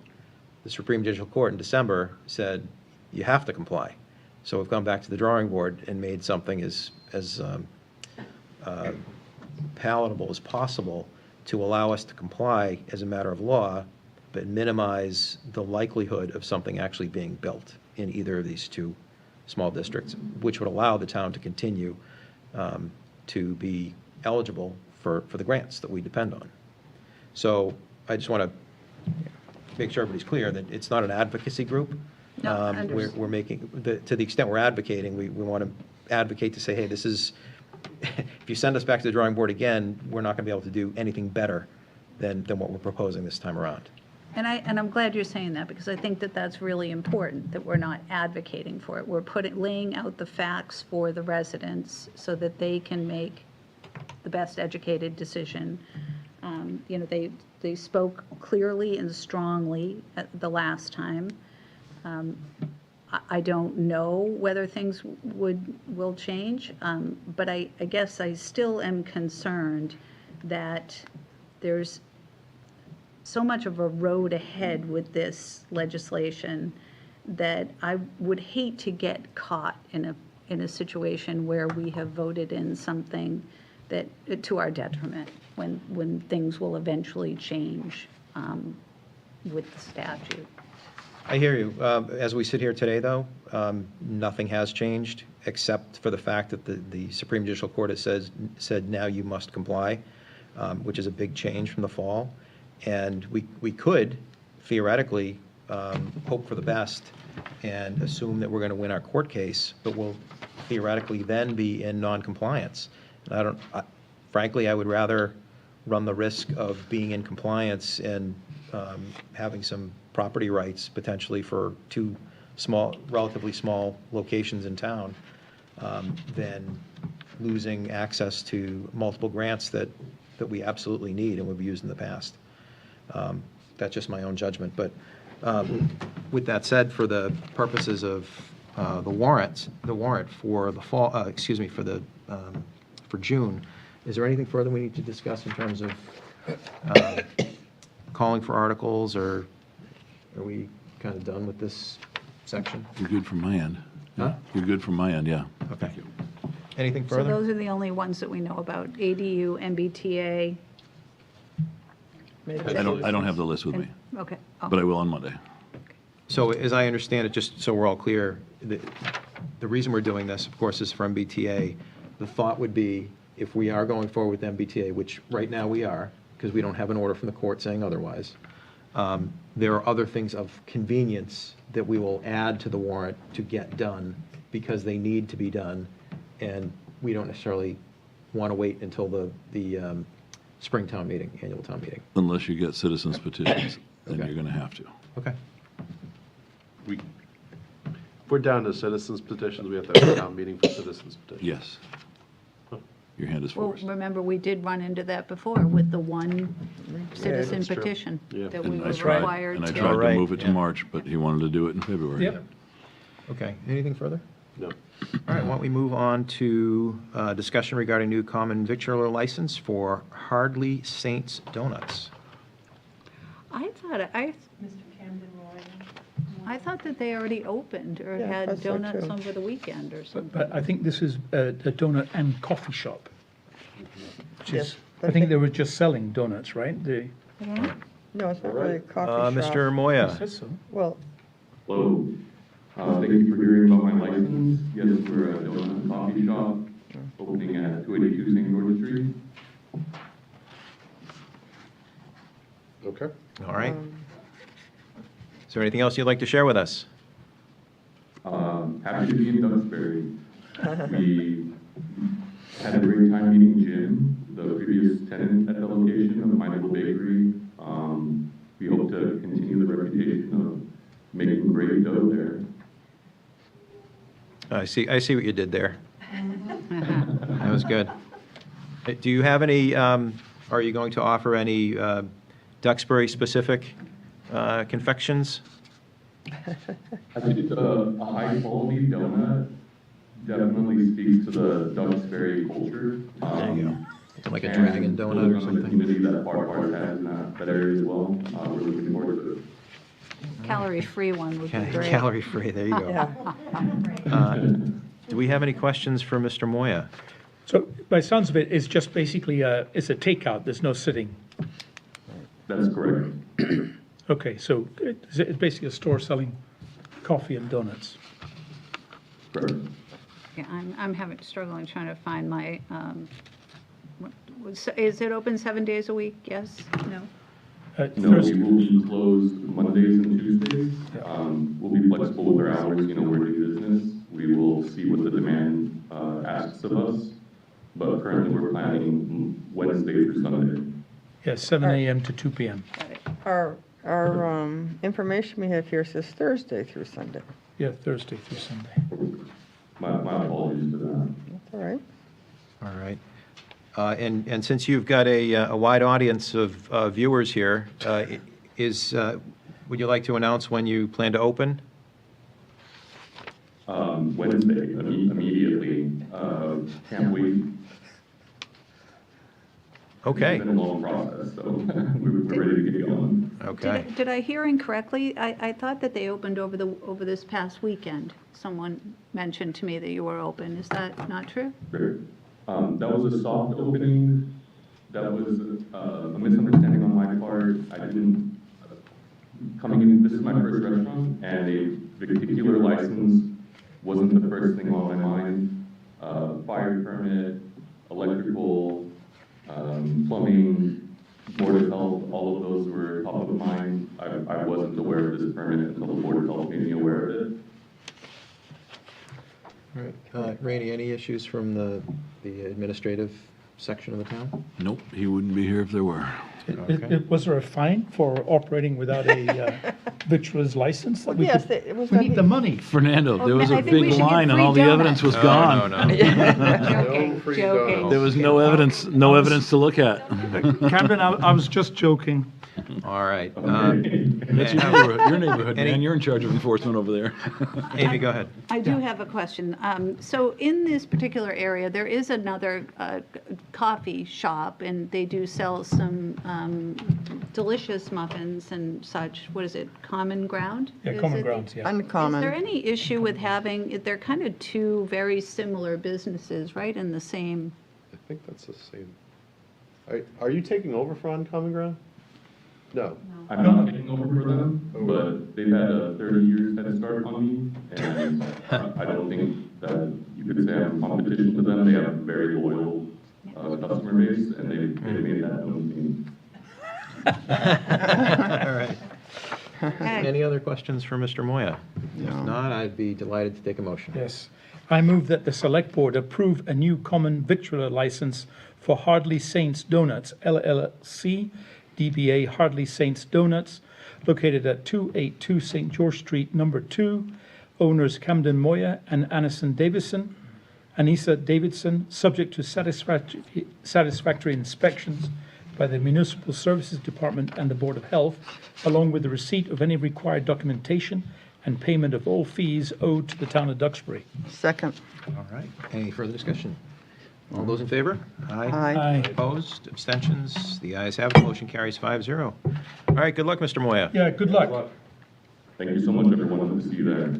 A: The Supreme Judicial Court in December said you have to comply. So we've gone back to the drawing board and made something as palatable as possible to allow us to comply as a matter of law, but minimize the likelihood of something actually being built in either of these two small districts, which would allow the town to continue to be eligible for the grants that we depend on. So I just want to make sure everybody's clear that it's not an advocacy group.
B: No,
A: We're making, to the extent we're advocating, we want to advocate to say, hey, this is, if you send us back to the drawing board again, we're not going to be able to do anything better than what we're proposing this time around.
B: And I'm glad you're saying that, because I think that that's really important, that we're not advocating for it. We're laying out the facts for the residents so that they can make the best educated decision. They spoke clearly and strongly at the last time. I don't know whether things will change, but I guess I still am concerned that there's so much of a road ahead with this legislation that I would hate to get caught in a situation where we have voted in something that to our detriment when things will eventually change with the statute.
A: I hear you. As we sit here today, though, nothing has changed, except for the fact that the Supreme Judicial Court has said now you must comply, which is a big change from the fall. And we could theoretically hope for the best and assume that we're going to win our court case, but we'll theoretically then be in non-compliance. And frankly, I would rather run the risk of being in compliance and having some property rights potentially for two relatively small locations in town than losing access to multiple grants that we absolutely need and we've used in the past. That's just my own judgment. But with that said, for the purposes of the warrant for the fall, for June, is there anything further we need to discuss in terms of calling for articles, or are we kind of done with this section?
E: You're good from my end.
A: Huh?
E: You're good from my end, yeah.
A: Okay. Anything
B: So
A: further?
B: those are the only ones that we know about, ADU, MBTA.
E: I don't have the list with me,
B: Okay. Oh.
E: but I will on Monday.
A: So as I understand it, just so we're all clear, the reason we're doing this, of course, is for MBTA. The thought would be, if we are going forward with MBTA, which right now we are, because we don't have an order from the court saying otherwise, there are other things of convenience that we will add to the warrant to get done because they need to be done, and we don't necessarily want to wait until the spring town meeting, annual town meeting.
E: Unless you get citizens petitions, then
A: Okay.
E: you're going to have to.
A: Okay.
H: If we're down to citizens petitions, we have to have a town meeting for citizens petitions.
E: Yes. Your hand is
B: Well,
E: forced.
B: remember, we did run into that before with the one citizen
H: that's true.
B: petition
H: Yeah.
B: that we
E: And
B: were
E: I tried,
B: required
E: and I
B: to.
E: tried to
A: Right,
E: move it to
A: yeah.
E: March, but he wanted to do it in February.
C: Yep.
A: Okay, anything further?
H: No.
A: All right, why don't we move on to discussion regarding new common victualler license for Hardly Saints Donuts.
B: I thought that they already opened or
D: Yeah, I
B: had
D: thought so,
B: donuts
D: too.
B: over the weekend or
C: But
B: something.
C: I think this is a donut and coffee shop, which
D: Yes,
C: is,
D: but
C: I think they were just selling donuts, right? They,
B: Yeah.
D: No, it's not really a coffee shop.
A: Mr. Moya.
C: said so.
D: Well,
I: Hello. Thank you for hearing about my license. Yes, we're a donut and coffee shop opening at 282 St. George Street.
H: Okay.
A: All right. Is there anything else you'd like to share with us?
I: Happy to be in Duxbury. We had a great time meeting Jim, the previous tenant at the location of My Little Bakery. We hope to continue the reputation of making great dough there.
A: I see what you did there. That was good. Do you have any, are you going to offer any Duxbury-specific confections?
I: I think a high-quality donut definitely speaks to the Duxbury culture.
A: There you go. Like a dragon donut or
I: The
A: something?
I: community that Part has in that area as well. We're looking forward to it.
B: Calorie-free one would be great.
A: Calorie-free, there you go.
D: yeah,
A: Do we have any questions for Mr. Moya?
C: So by sounds of it, it's just basically, it's a takeout, there's no sitting.
I: That's correct.
C: Okay, so it's basically a store selling coffee and donuts.
I: Correct.
B: Yeah, I'm struggling trying to find my, is it open 7 days a week? Yes? No?
I: No, we
C: Thursday,
I: will be closed Mondays and Tuesdays. We'll be flexible with our hours, we're new business. We will see what the demand asks of us, but currently we're planning Wednesday through Sunday.
C: yeah, 7 a.m. to 2 p.m.
B: Got it.
D: our information we have here says Thursday through Sunday.
C: Yeah, Thursday through Sunday.
I: My apologies for that.
D: That's all right.
A: All right. And since you've got a wide audience of viewers here, would you like to announce when you plan to open?
I: Wednesday, immediately. Can't wait.
A: Okay,
I: It's been a long process, so we're ready to get going.
A: okay.
B: Did I hear incorrectly? I thought that they opened over this past weekend. Someone mentioned to me that you were open. Is that not true?
I: Great. That was a soft opening. That was a misunderstanding on my part. I didn't coming in, this is my first restaurant, and a particular license wasn't the first thing on my mind. Fire permit, electrical, plumbing, board of health, all of those were top of mind. I wasn't aware of this permit until the board of health made me aware of it.
A: All right. Rainey, any issues from the administrative section of the town?
E: Nope, he wouldn't be here if there were.
A: Okay.
C: Was there a fine for operating without a victualer's license? that we
D: Yes,
C: could-
D: it was.
C: We need the money.
E: Fernando, there was
B: I
E: a
B: think we
E: big
B: should get
E: line and
B: free
E: all the evidence was gone.
B: Joking, joking.
E: There was no evidence to look at.
C: Camden, I was just joking.
A: All right.
E: That's your neighborhood, man. You're in charge of enforcement over there.
A: Amy, go ahead.
B: I do have a question. So in this particular area, there is another coffee shop, and they do sell some delicious muffins and such. What is it, Common Ground?
C: Yeah,
B: Is
C: Common
B: it?
C: Grounds, yeah.
B: Is there
D: Uncommon.
B: any issue with having, they're kind of two very similar businesses, right, in the same?
H: I think that's the same. Are you taking over for Uncommon Ground? No.
I: I'm not taking over for them, but they've had a 30 years head start on me, and I don't think that you could say I'm competition to them. They have a very loyal customer base, and they've made that known to me.
A: All right. Any other questions for Mr. Moya? If not, I'd be delighted to take a motion.
C: Yes. I move that the Select Board approve a new common victualler license for Hardley Saints Donuts, LLC, DBA Hardley Saints Donuts, located at 282 St. George Street, number 2. Owners Camden Moya and Anissa Davidson, subject to satisfactory inspections by the Municipal Services Department and the Board of Health, along with the receipt of any required documentation and payment of all fees owed to the town of Duxbury.
D: Second.
A: All right. Any further discussion? All those in favor?
D: Aye.
C: Aye.
A: Opposed? Abstentions? The ayes have it. Motion carries 5-0. All right, good luck, Mr. Moya.
C: Yeah, good luck.
I: Thank you so much, everyone. Hope to see you there.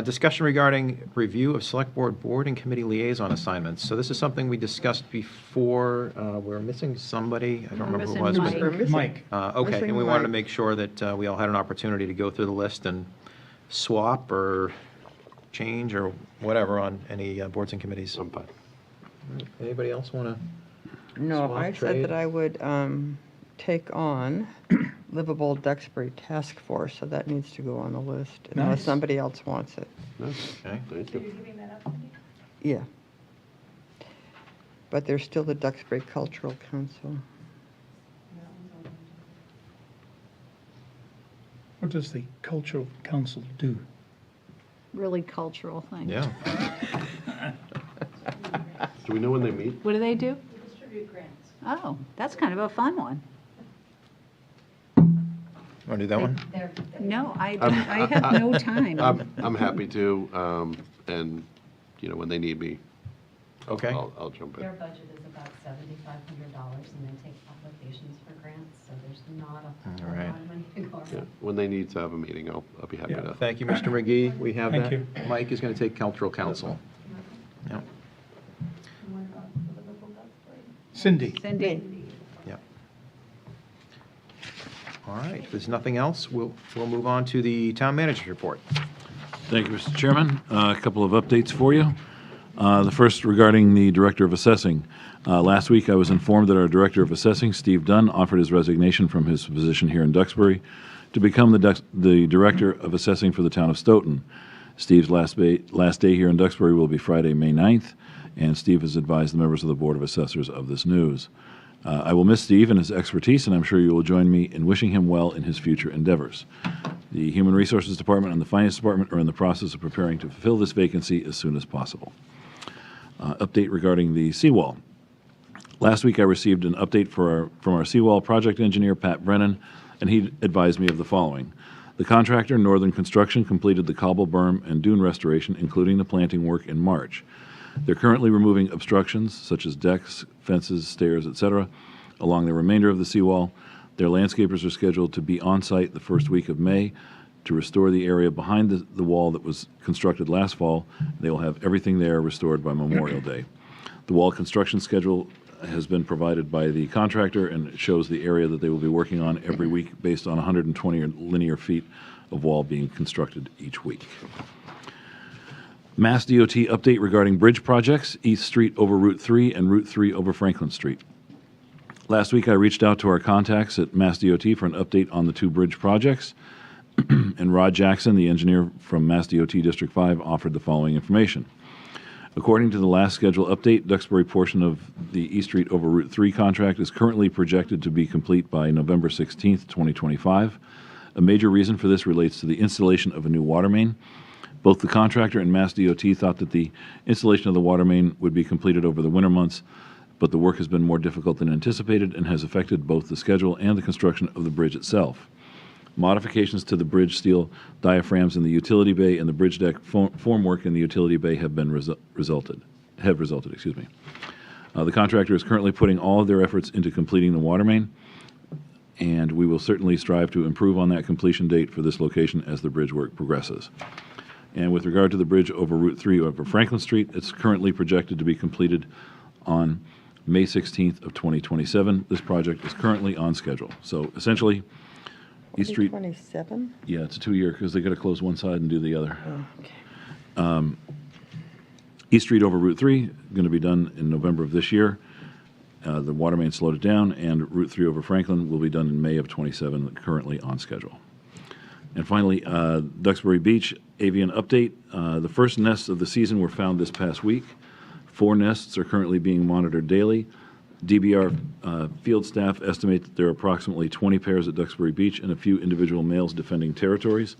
A: Discussion regarding review of Select Board and Committee liaison assignments. So this is something we discussed before. We're missing somebody. I don't remember who it was.
B: Missing
A: but-
B: Mike.
D: We're missing-
C: Mike.
A: Okay,
D: Missing
A: and we wanted to
D: Mike.
A: make sure that we all had an opportunity to go through the list and swap or change or whatever on any boards and committees.
H: I'm fine.
A: Anybody else want to?
D: No,
A: Swap,
D: I
A: trade?
D: said that I would take on Livable Duxbury Task Force, so that needs to go on the list, unless
C: Nice.
D: somebody else wants it.
A: Okay.
H: Thank you.
D: Yeah. But there's still the Duxbury Cultural Council.
C: What does the Cultural Council do?
B: Really cultural thing.
A: Yeah.
H: Do we know when they meet?
B: What do they do? Distribute grants. Oh, that's kind of a fun one.
A: Want to do that one?
B: No, I have no time.
H: I'm happy to, and, when they need me,
A: Okay.
H: I'll jump in.
G: Their budget is about $7,500, and they take applications for grants, so there's not a
A: All
G: whole
A: right.
G: lot of money to go
H: Yeah,
G: around.
H: when they need to have a meeting, I'll be happy
C: Yeah.
H: to.
A: Thank you, Mr. McGee. We have
C: Thank
A: that.
C: you.
A: Mike is going to take Cultural Council. Yeah.
C: Cindy?
B: Cindy?
A: Yeah. All right, if there's nothing else, we'll move on to the town manager's report.
E: Thank you, Mr. Chairman. A couple of updates for you. The first regarding the Director of Assessing. Last week, I was informed that our Director of Assessing, Steve Dunn, offered his resignation from his position here in Duxbury to become the Director of Assessing for the town of Stoughton. Steve's last day here in Duxbury will be Friday, May 9th, and Steve has advised the members of the Board of Assessors of this news. I will miss Steve and his expertise, and I'm sure you will join me in wishing him well in his future endeavors. The Human Resources Department and the Finance Department are in the process of preparing to fulfill this vacancy as soon as possible. Update regarding the seawall. Last week, I received an update from our seawall project engineer, Pat Brennan, and he advised me of the following. The contractor, Northern Construction, completed the cobble berm and dune restoration, including the planting work, in March. They're currently removing obstructions, such as decks, fences, stairs, etc., along the remainder of the seawall. Their landscapers are scheduled to be on site the first week of May to restore the area behind the wall that was constructed last fall. They will have everything there restored by Memorial Day. The wall construction schedule has been provided by the contractor, and it shows the area that they will be working on every week based on 120 linear feet of wall being constructed each week. Mass DOT update regarding bridge projects, East Street over Route 3 and Route 3 over Franklin Street. Last week, I reached out to our contacts at Mass DOT for an update on the two bridge projects, and Rod Jackson, the engineer from Mass DOT District 5, offered the following information. According to the last schedule update, Duxbury portion of the East Street over Route 3 contract is currently projected to be complete by November 16th, 2025. A major reason for this relates to the installation of a new water main. Both the contractor and Mass DOT thought that the installation of the water main would be completed over the winter months, but the work has been more difficult than anticipated and has affected both the schedule and the construction of the bridge itself. Modifications to the bridge steel diaphragms in the utility bay and the bridge deck formwork in the utility bay have resulted. The contractor is currently putting all of their efforts into completing the water main, and we will certainly strive to improve on that completion date for this location as the bridge work progresses. And with regard to the bridge over Route 3 over Franklin Street, it's currently projected to be completed on May 16th of 2027. This project is currently on schedule. So essentially, East Street,
D: 27?
E: yeah, it's a 2-year because they got to close one side and do the other.
D: Oh, okay.
E: East Street over Route 3, going to be done in November of this year. The water main slowed it down, and Route 3 over Franklin will be done in May of 27, currently on schedule. And finally, Duxbury Beach, avian update. The first nests of the season were found this past week. 4 nests are currently being monitored daily. DBR field staff estimate that there are approximately 20 pairs at Duxbury Beach and a few individual males defending territories.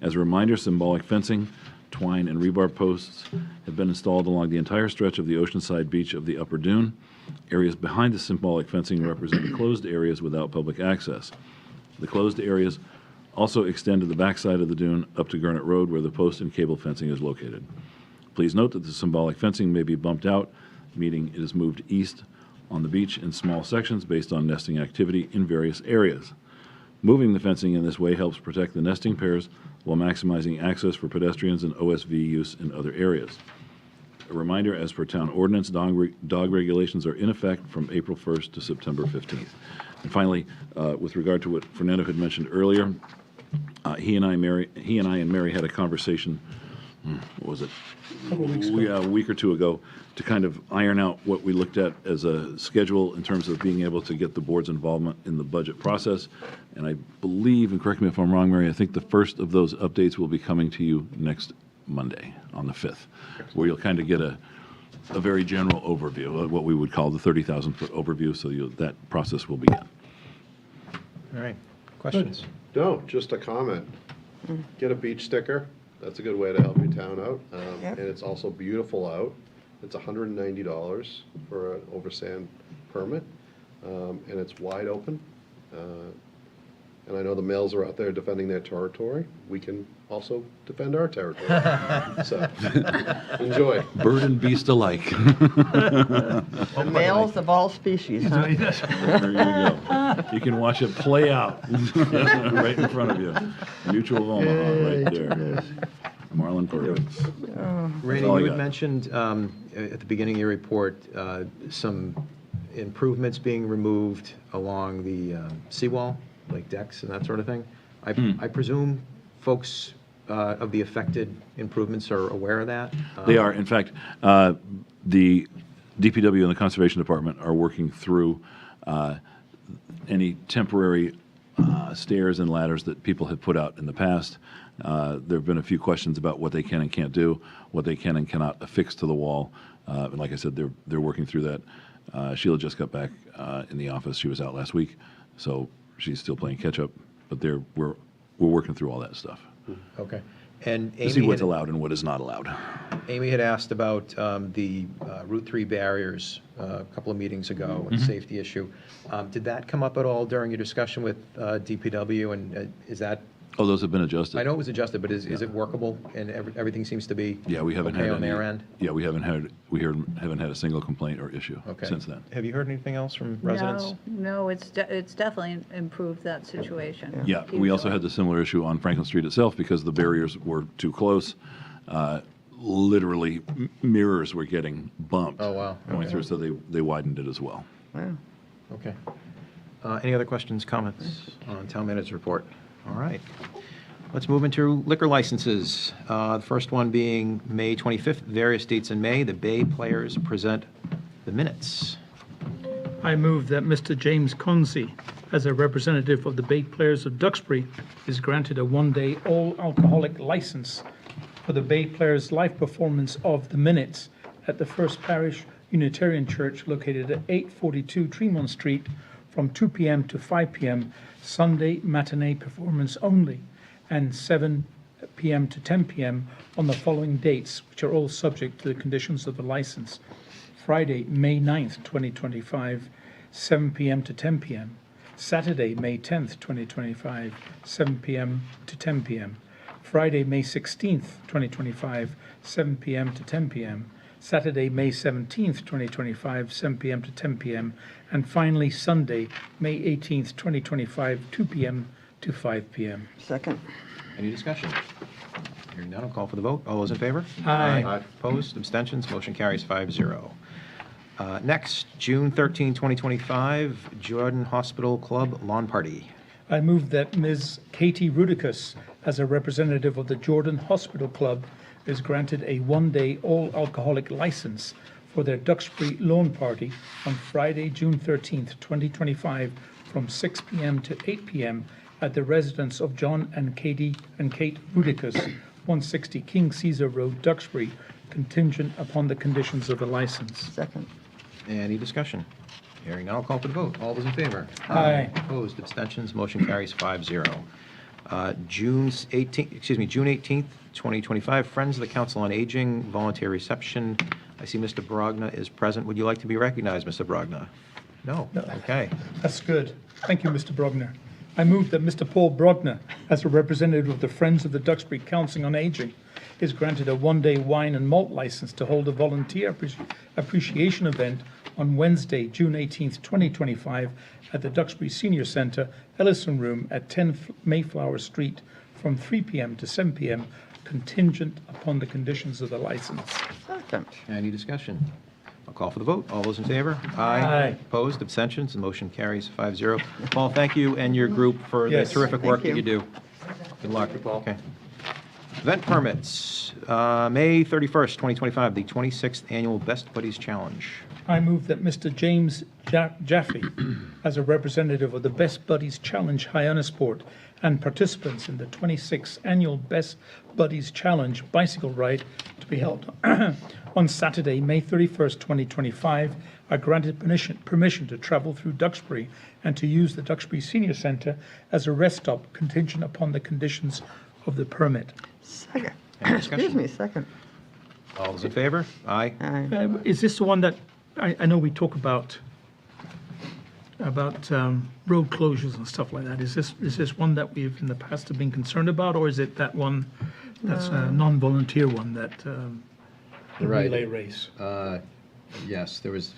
E: As a reminder, symbolic fencing, twine, and rebar posts have been installed along the entire stretch of the oceanside beach of the Upper Dune. Areas behind the symbolic fencing represent closed areas without public access. The closed areas also extend to the backside of the dune up to Gurnett Road, where the post and cable fencing is located. Please note that the symbolic fencing may be bumped out, meaning it is moved east on the beach in small sections based on nesting activity in various areas. Moving the fencing in this way helps protect the nesting pairs while maximizing access for pedestrians and OSV use in other areas. A reminder, as per town ordinance, dog regulations are in effect from April 1st to September 15th. And finally, with regard to what Fernando had mentioned earlier, he and I and Mary had a conversation, what was it?
C: A couple weeks ago.
E: Yeah, a week or two ago, to kind of iron out what we looked at as a schedule in terms of being able to get the board's involvement in the budget process. And I believe, and correct me if I'm wrong, Mary, I think the first of those updates will be coming to you next Monday, on the 5th, where you'll kind of get a very general overview of what we would call the 30,000-foot overview, so that process will begin.
A: All right, questions?
H: No, just a comment. Get a beach sticker. That's a good way to help your town out.
D: Yep.
H: And it's also beautiful out. It's $190 for an oversand permit, and it's wide open. And I know the males are out there defending their territory. We can also defend our territory. So, enjoy.
E: Bird and beast alike.
D: The males of all species, huh?
E: There you go. You can watch it play out right in front of you. Mutual of Omaha, right there. Marlon Perkins.
A: Randy,
E: all I
A: you had
E: got.
A: mentioned at the beginning of your report some improvements being removed along the seawall, like decks and that sort of thing. I presume folks of the affected improvements are aware of that?
E: They are. In fact, the DPW and the Conservation Department are working through any temporary stairs and ladders that people have put out in the past. There have been a few questions about what they can and can't do, what they can and cannot affix to the wall. And like I said, they're working through that. Sheila just got back in the office. She was out last week, so she's still playing catch up. But we're working through all that stuff
A: Okay. And
E: to see
A: Amy
E: what's
A: had,
E: allowed and what is not allowed.
A: Amy had asked about the Route 3 barriers a couple of meetings ago, and the safety issue. Did that come up at all during your discussion with DPW, and is that,
E: Oh, those have been adjusted.
A: I know it was adjusted, but is it workable, and everything seems to be
E: Yeah, we haven't
A: okay
E: had
A: on their end?
E: Yeah, we haven't had a single complaint or issue
A: Okay.
E: since then.
A: Have you heard anything else from residents?
B: No, it's definitely improved that situation.
E: Yeah, we also had the similar issue on Franklin Street itself because the barriers were too close. literally mirrors were getting bumped.
A: Oh, wow.
E: Going through, so they widened it as well.
D: Wow.
A: Okay. Any other questions, comments on town manager's report? All right. Let's move into liquor licenses. The first one being May 25th, various dates in May. The Bay Players present the minutes.
C: I move that Mr. James Consey, as a representative of the Bay Players of Duxbury, is granted a one-day all-alcoholic license for the Bay Players live performance of the minutes at the First Parish Unitarian Church located at 842 Tremont Street from 2 p.m. to 5 p.m. Sunday matinee performance only, and 7 p.m. to 10 p.m. on the following dates, which are all subject to the conditions of the license. Friday, May 9th, 2025, 7 p.m. to 10 p.m. Saturday, May 10th, 2025, 7 p.m. to 10 p.m. Friday, May 16th, 2025, 7 p.m. to 10 p.m. Saturday, May 17th, 2025, 7 p.m. to 10 p.m. And finally, Sunday, May 18th, 2025, 2 p.m. to 5 p.m.
D: Second.
A: Any discussion? Hearing none, I'll call for the vote. All those in favor?
C: Aye.
A: Opposed, abstentions, motion carries 5-0. Next, June 13, 2025, Jordan Hospital Club Lawn Party.
C: I move that Ms. Katie Rudicus, as a representative of the Jordan Hospital Club, is granted a one-day all-alcoholic license for their Duxbury Lawn Party on Friday, June 13th, 2025, from 6 p.m. to 8 p.m. at the residence of John and Kate Rudicus, 160 King Caesar Road, Duxbury, contingent upon the conditions of the license.
D: Second.
A: Any discussion? Hearing none, I'll call for the vote. All those in favor?
C: Aye.
A: Opposed, abstentions, motion carries 5-0. June 18th, 2025, Friends of the Council on Aging Voluntary Reception. I see Mr. Brogna is present. Would you like to be recognized, Mr. Brogna? No? Okay.
C: That's good. Thank you, Mr. Brogner. I move that Mr. Paul Brogner, as a representative of the Friends of the Duxbury Council on Aging, is granted a one-day wine and malt license to hold a volunteer appreciation event on Wednesday, June 18th, 2025, at the Duxbury Senior Centre, Ellison Room at 10 Mayflower Street from 3 p.m. to 7 p.m., contingent upon the conditions of the license.
D: Second.
A: Any discussion? I'll call for the vote. All those in favor?
C: Aye.
A: Opposed, abstentions, the motion carries 5-0. Paul, thank you and your group for the
C: Yes.
A: terrific work that
D: Thank
A: you
D: you.
A: do. Good luck. Okay. Event permits, May 31st, 2025, the 26th Annual Best Buddies Challenge.
C: I move that Mr. James Jaffe, as a representative of the Best Buddies Challenge Hyannisport and participants in the 26th Annual Best Buddies Challenge bicycle ride to be held on Saturday, May 31st, 2025, are granted permission to travel through Duxbury and to use the Duxbury Senior Centre as a rest stop contingent upon the conditions of the permit.
D: Second.
A: Any
D: Excuse
A: discussion?
D: me, second.
A: All those in favor? Aye.
D: Aye.
C: Is this the one that, I know we talk about road closures and stuff like that. Is this one that we've in the past have been concerned about, or is it that one that's a non-volunteer one, that the
A: Right.
C: relay race?
A: Yes, there was,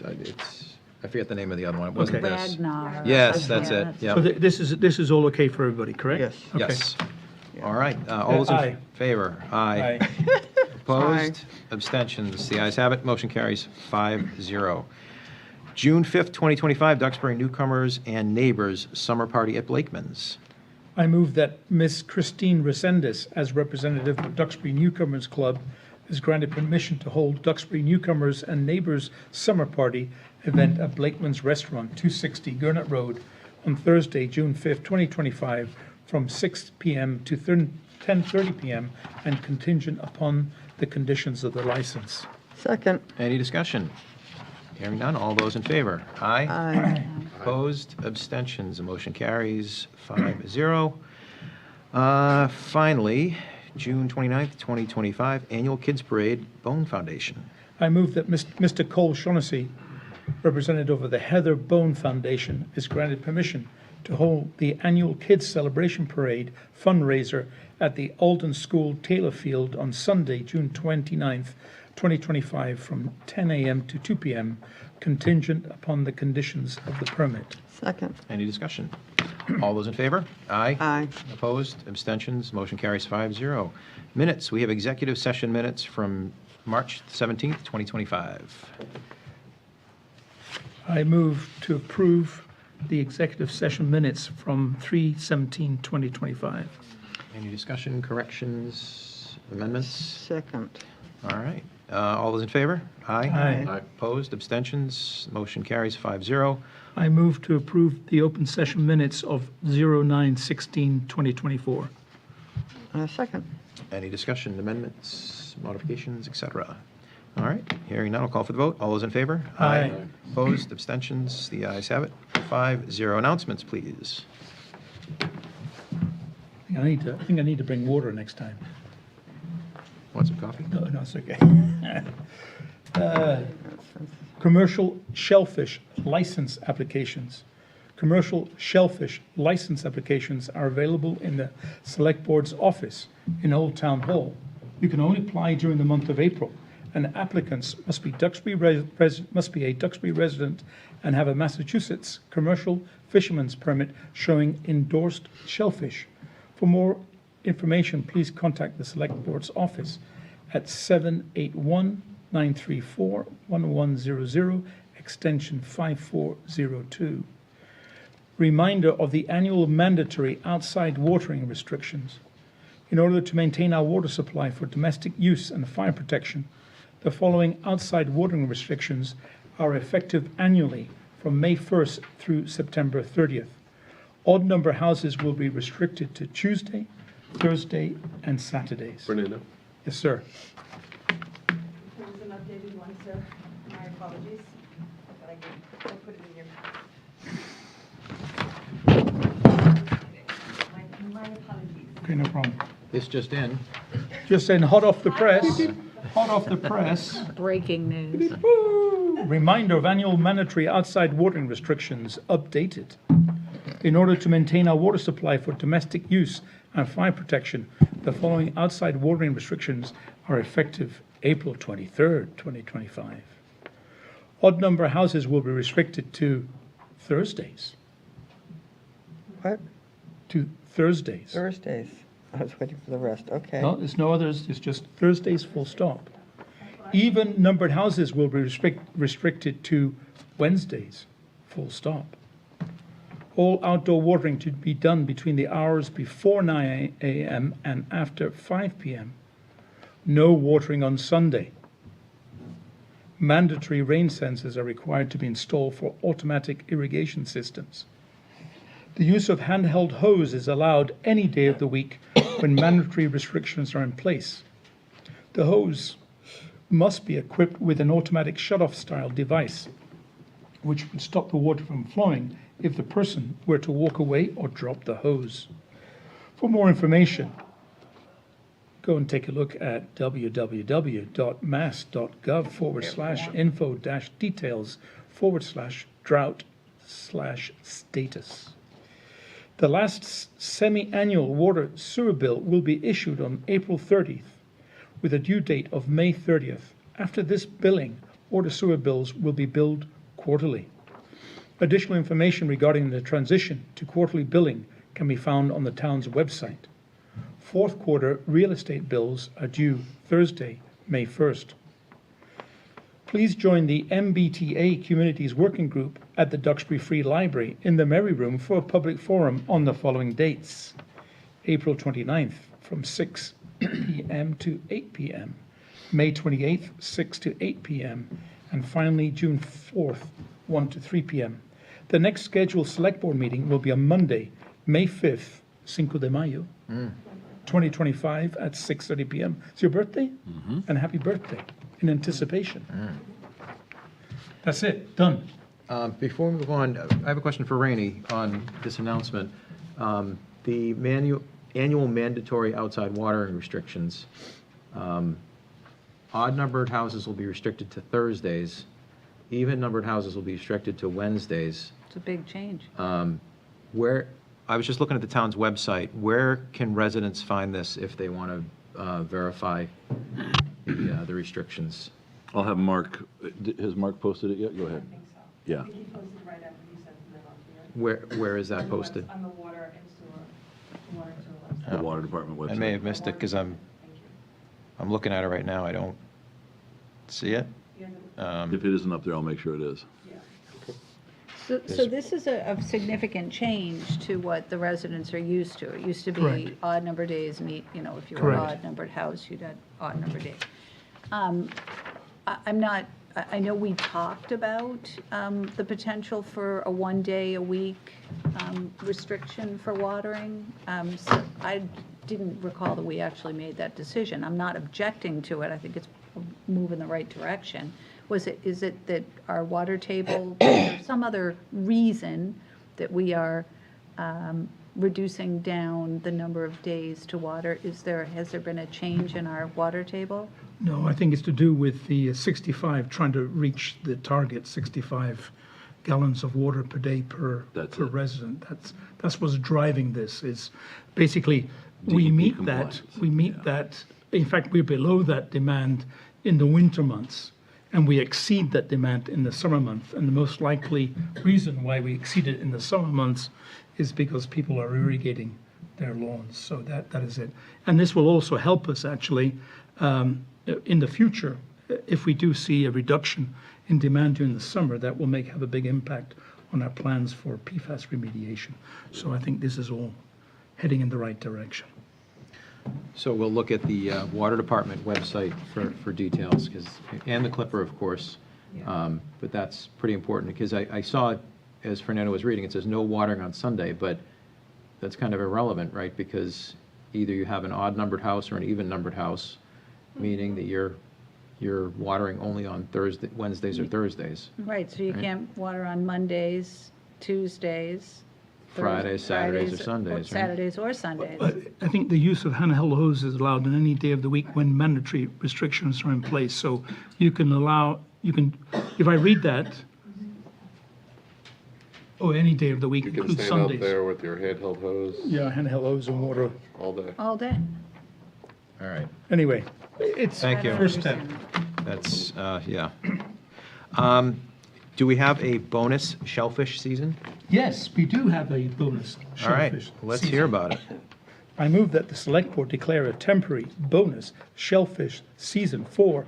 A: I forget the name of the other one. It wasn't
C: Okay.
A: this.
B: Ragnar.
A: Yes, that's
B: Yeah,
A: it.
B: that's-
A: Yeah.
C: So this is all okay for everybody, correct?
D: Yes.
C: Okay.
A: Yes. All right. All those in
C: Aye.
A: favor?
C: Aye.
A: Opposed? Abstentions? The ayes have it. Motion carries 5-0. June 5th, 2025, Duxbury Newcomers and Neighbors Summer Party at Blakeman's.
C: I move that Ms. Christine Resendez, as representative of Duxbury Newcomers Club, is granted permission to hold Duxbury Newcomers and Neighbors Summer Party event at Blakeman's Restaurant, 260 Gurnett Road, on Thursday, June 5th, 2025, from 6 p.m. to 10:30 p.m. and contingent upon the conditions of the license.
D: Second.
A: Any discussion? Hearing none. All those in favor? Aye.
D: Aye.
A: Opposed? Abstentions? The motion carries 5-0. Finally, June 29th, 2025, Annual Kids Parade, Bone Foundation.
C: I move that Mr. Cole Shaughnessy, representative of the Heather Bone Foundation, is granted permission to hold the annual Kids Celebration Parade fundraiser at the Alden School Taylor Field on Sunday, June 29th, 2025, from 10 a.m. to 2 p.m., contingent upon the conditions of the permit.
D: Second.
A: Any discussion? All those in favor? Aye.
D: Aye.
A: Opposed? Abstentions? Motion carries 5-0. Minutes, we have executive session minutes from March 17th, 2025.
C: I move to approve the executive session minutes from 3/17/2025.
A: Any discussion, corrections, amendments?
D: Second.
A: All right. All those in favor? Aye.
C: Aye.
A: Opposed? Abstentions? Motion carries 5-0.
C: I move to approve the open session minutes of 09/16/2024.
D: Second.
A: Any discussion, amendments, modifications, et cetera? All right, hearing none, I'll call for the vote. All those in favor?
C: Aye.
A: Opposed, abstentions, the ayes have it. 5-0. Announcements, please.
C: I think I need to bring water next time.
A: Want some coffee?
C: No, it's okay. Commercial shellfish license applications. Commercial shellfish license applications are available in the Select Board's office in Old Town Hall. You can only apply during the month of April, and applicants must be a Duxbury resident and have a Massachusetts commercial fisherman's permit showing endorsed shellfish. For more information, please contact the Select Board's office at 781-934-1100, extension 5402. Reminder of the annual mandatory outside watering restrictions. In order to maintain our water supply for domestic use and fire protection, the following outside watering restrictions are effective annually from May 1st through September 30th. Odd number houses will be restricted to Tuesday, Thursday, and Saturdays.
H: Fernando?
C: Yes, sir.
J: There was an updated one, sir. My apologies. But I put it in your my apologies.
C: Okay, no problem.
A: This just in.
C: Just saying, hot off the press. Hot off the press.
B: Breaking news.
C: Reminder of annual mandatory outside watering restrictions updated. In order to maintain our water supply for domestic use and fire protection, the following outside watering restrictions are effective April 23rd, 2025. Odd number houses will be restricted to Thursdays.
D: What?
C: To Thursdays.
D: Thursdays. I was waiting for the rest. Okay.
C: No, there's no others, it's just Thursdays, full stop. Even numbered houses will be restricted to Wednesdays, full stop. All outdoor watering to be done between the hours before 9 a.m. and after 5 p.m. No watering on Sunday. Mandatory rain sensors are required to be installed for automatic irrigation systems. The use of handheld hose is allowed any day of the week when mandatory restrictions are in place. The hose must be equipped with an automatic shut-off style device, which would stop the water from flowing if the person were to walk away or drop the hose. For more information, go and take a look at www.mass.gov/info-details/drought/status. The last semi-annual water sewer bill will be issued on April 30th with a due date of May 30th. After this billing, water sewer bills will be billed quarterly. Additional information regarding the transition to quarterly billing can be found on the town's website. Fourth quarter real estate bills are due Thursday, May 1st. Please join the MBTA Communities Working Group at the Duxbury Free Library in the Merry Room for a public forum on the following dates. April 29th from 6 p.m. to 8 p.m. May 28th, 6 to 8 p.m. And finally, June 4th, 1 to 3 p.m. The next scheduled Select Board meeting will be on Monday, May 5th, Cinco de Mayo, 2025 at 6:30 p.m. It's your birthday? And happy birthday in anticipation. That's it, done.
A: Before we move on, I have a question for Rainey on this announcement. The annual mandatory outside watering restrictions, odd-numbered houses will be restricted to Thursdays. Even-numbered houses will be restricted to Wednesdays.
B: It's a big change.
A: Where, I was just looking at the town's website, where can residents find this if they want to verify the restrictions?
E: I'll have Mark, has Mark posted it yet? Go ahead. Yeah.
J: He posted right after you sent them out
K: Where is that posted?
J: On the water and sewer, water and sewer website.
E: The Water Department website.
A: I may have missed it because I'm looking at it right now. I don't see it.
E: If it isn't up there, I'll make sure it is.
B: So this is a significant change to what the residents are used to. It used to be
C: Correct.
B: odd number days, and if you were an
C: Correct.
B: odd numbered house, you'd have odd number days. I know we talked about the potential for a 1 day a week restriction for watering. So I didn't recall that we actually made that decision. I'm not objecting to it. I think it's a move in the right direction. Is it that our water table, is there some other reason that we are reducing down the number of days to water? Has there been a change in our water table?
C: No, I think it's to do with the 65, trying to reach the target, 65 gallons of water per day per
E: That's
C: per
E: it.
C: resident. That's what's driving this, is basically, we
E: DEP
C: meet
E: compliance.
C: that, in fact, we're below that demand in the winter months, and we exceed that demand in the summer month. And the most likely reason why we exceed it in the summer months is because people are irrigating their lawns. So that is it. And this will also help us, actually, in the future. If we do see a reduction in demand during the summer, that will have a big impact on our plans for PFAS remediation. So I think this is all heading in the right direction.
K: So we'll look at the Water Department website for details, and the Clipper, of course. But that's pretty important, because I saw, as Fernando was reading, it says no watering on Sunday, but that's kind of irrelevant, right? Because either you have an odd-numbered house or an even-numbered house, meaning that you're watering only on Wednesdays or Thursdays.
B: Right, so you
K: Right.
B: can't water on Mondays, Tuesdays,
K: Fridays, Saturdays, or Sundays, right?
B: Saturdays or Sundays.
C: But I think the use of handheld hose is allowed on any day of the week when mandatory restrictions are in place. So if I read that, any day of the week,
H: You can
C: includes
H: stand out
C: Sundays.
H: there with your handheld hose
C: Yeah, handheld hose and water.
H: all day.
B: All day.
A: All right.
C: Anyway, it's
A: Thank you.
C: first step.
A: That's, yeah. Do we have a bonus shellfish season?
C: Yes, we do have a bonus
A: All right,
C: shellfish
A: let's
C: season.
A: hear about it.
C: I move that the Select Board declare a temporary bonus shellfish season for,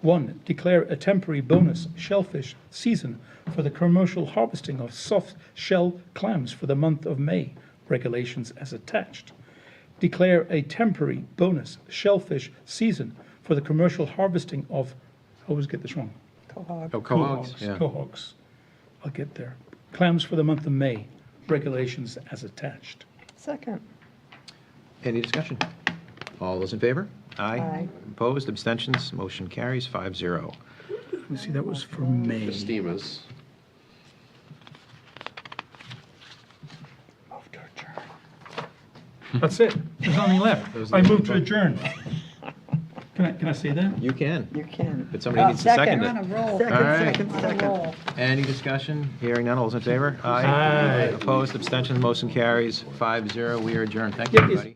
C: 1, declare a temporary bonus shellfish season for the commercial harvesting of soft shell clams for the month of May, regulations as attached. Declare a temporary bonus shellfish season for the commercial harvesting of, I always get this wrong.
K: Cohogs, yeah.
C: Cohogs. I'll get there. Clams for the month of May, regulations as attached.
D: Second.
K: Any discussion? All those in favor?
A: Aye. Opposed, abstentions, motion carries 5-0.
C: Let me see, that was for May.
H: The steamers.
C: That's it. There's nothing left.
K: Those
C: I
K: are the
C: move to
K: vote.
C: adjourn. Can I say that?
K: You can,
D: You can.
K: but somebody needs to second
B: We're on a
K: it.
B: roll.
D: Second,
A: All right.
D: second,
B: On a
D: second.
B: roll.
K: Any discussion?
A: Hearing none, all those in favor?
C: Aye.
A: Opposed, abstentions, motion carries 5-0. We are adjourned. Thank you,
C: Yeah, is-
A: everybody.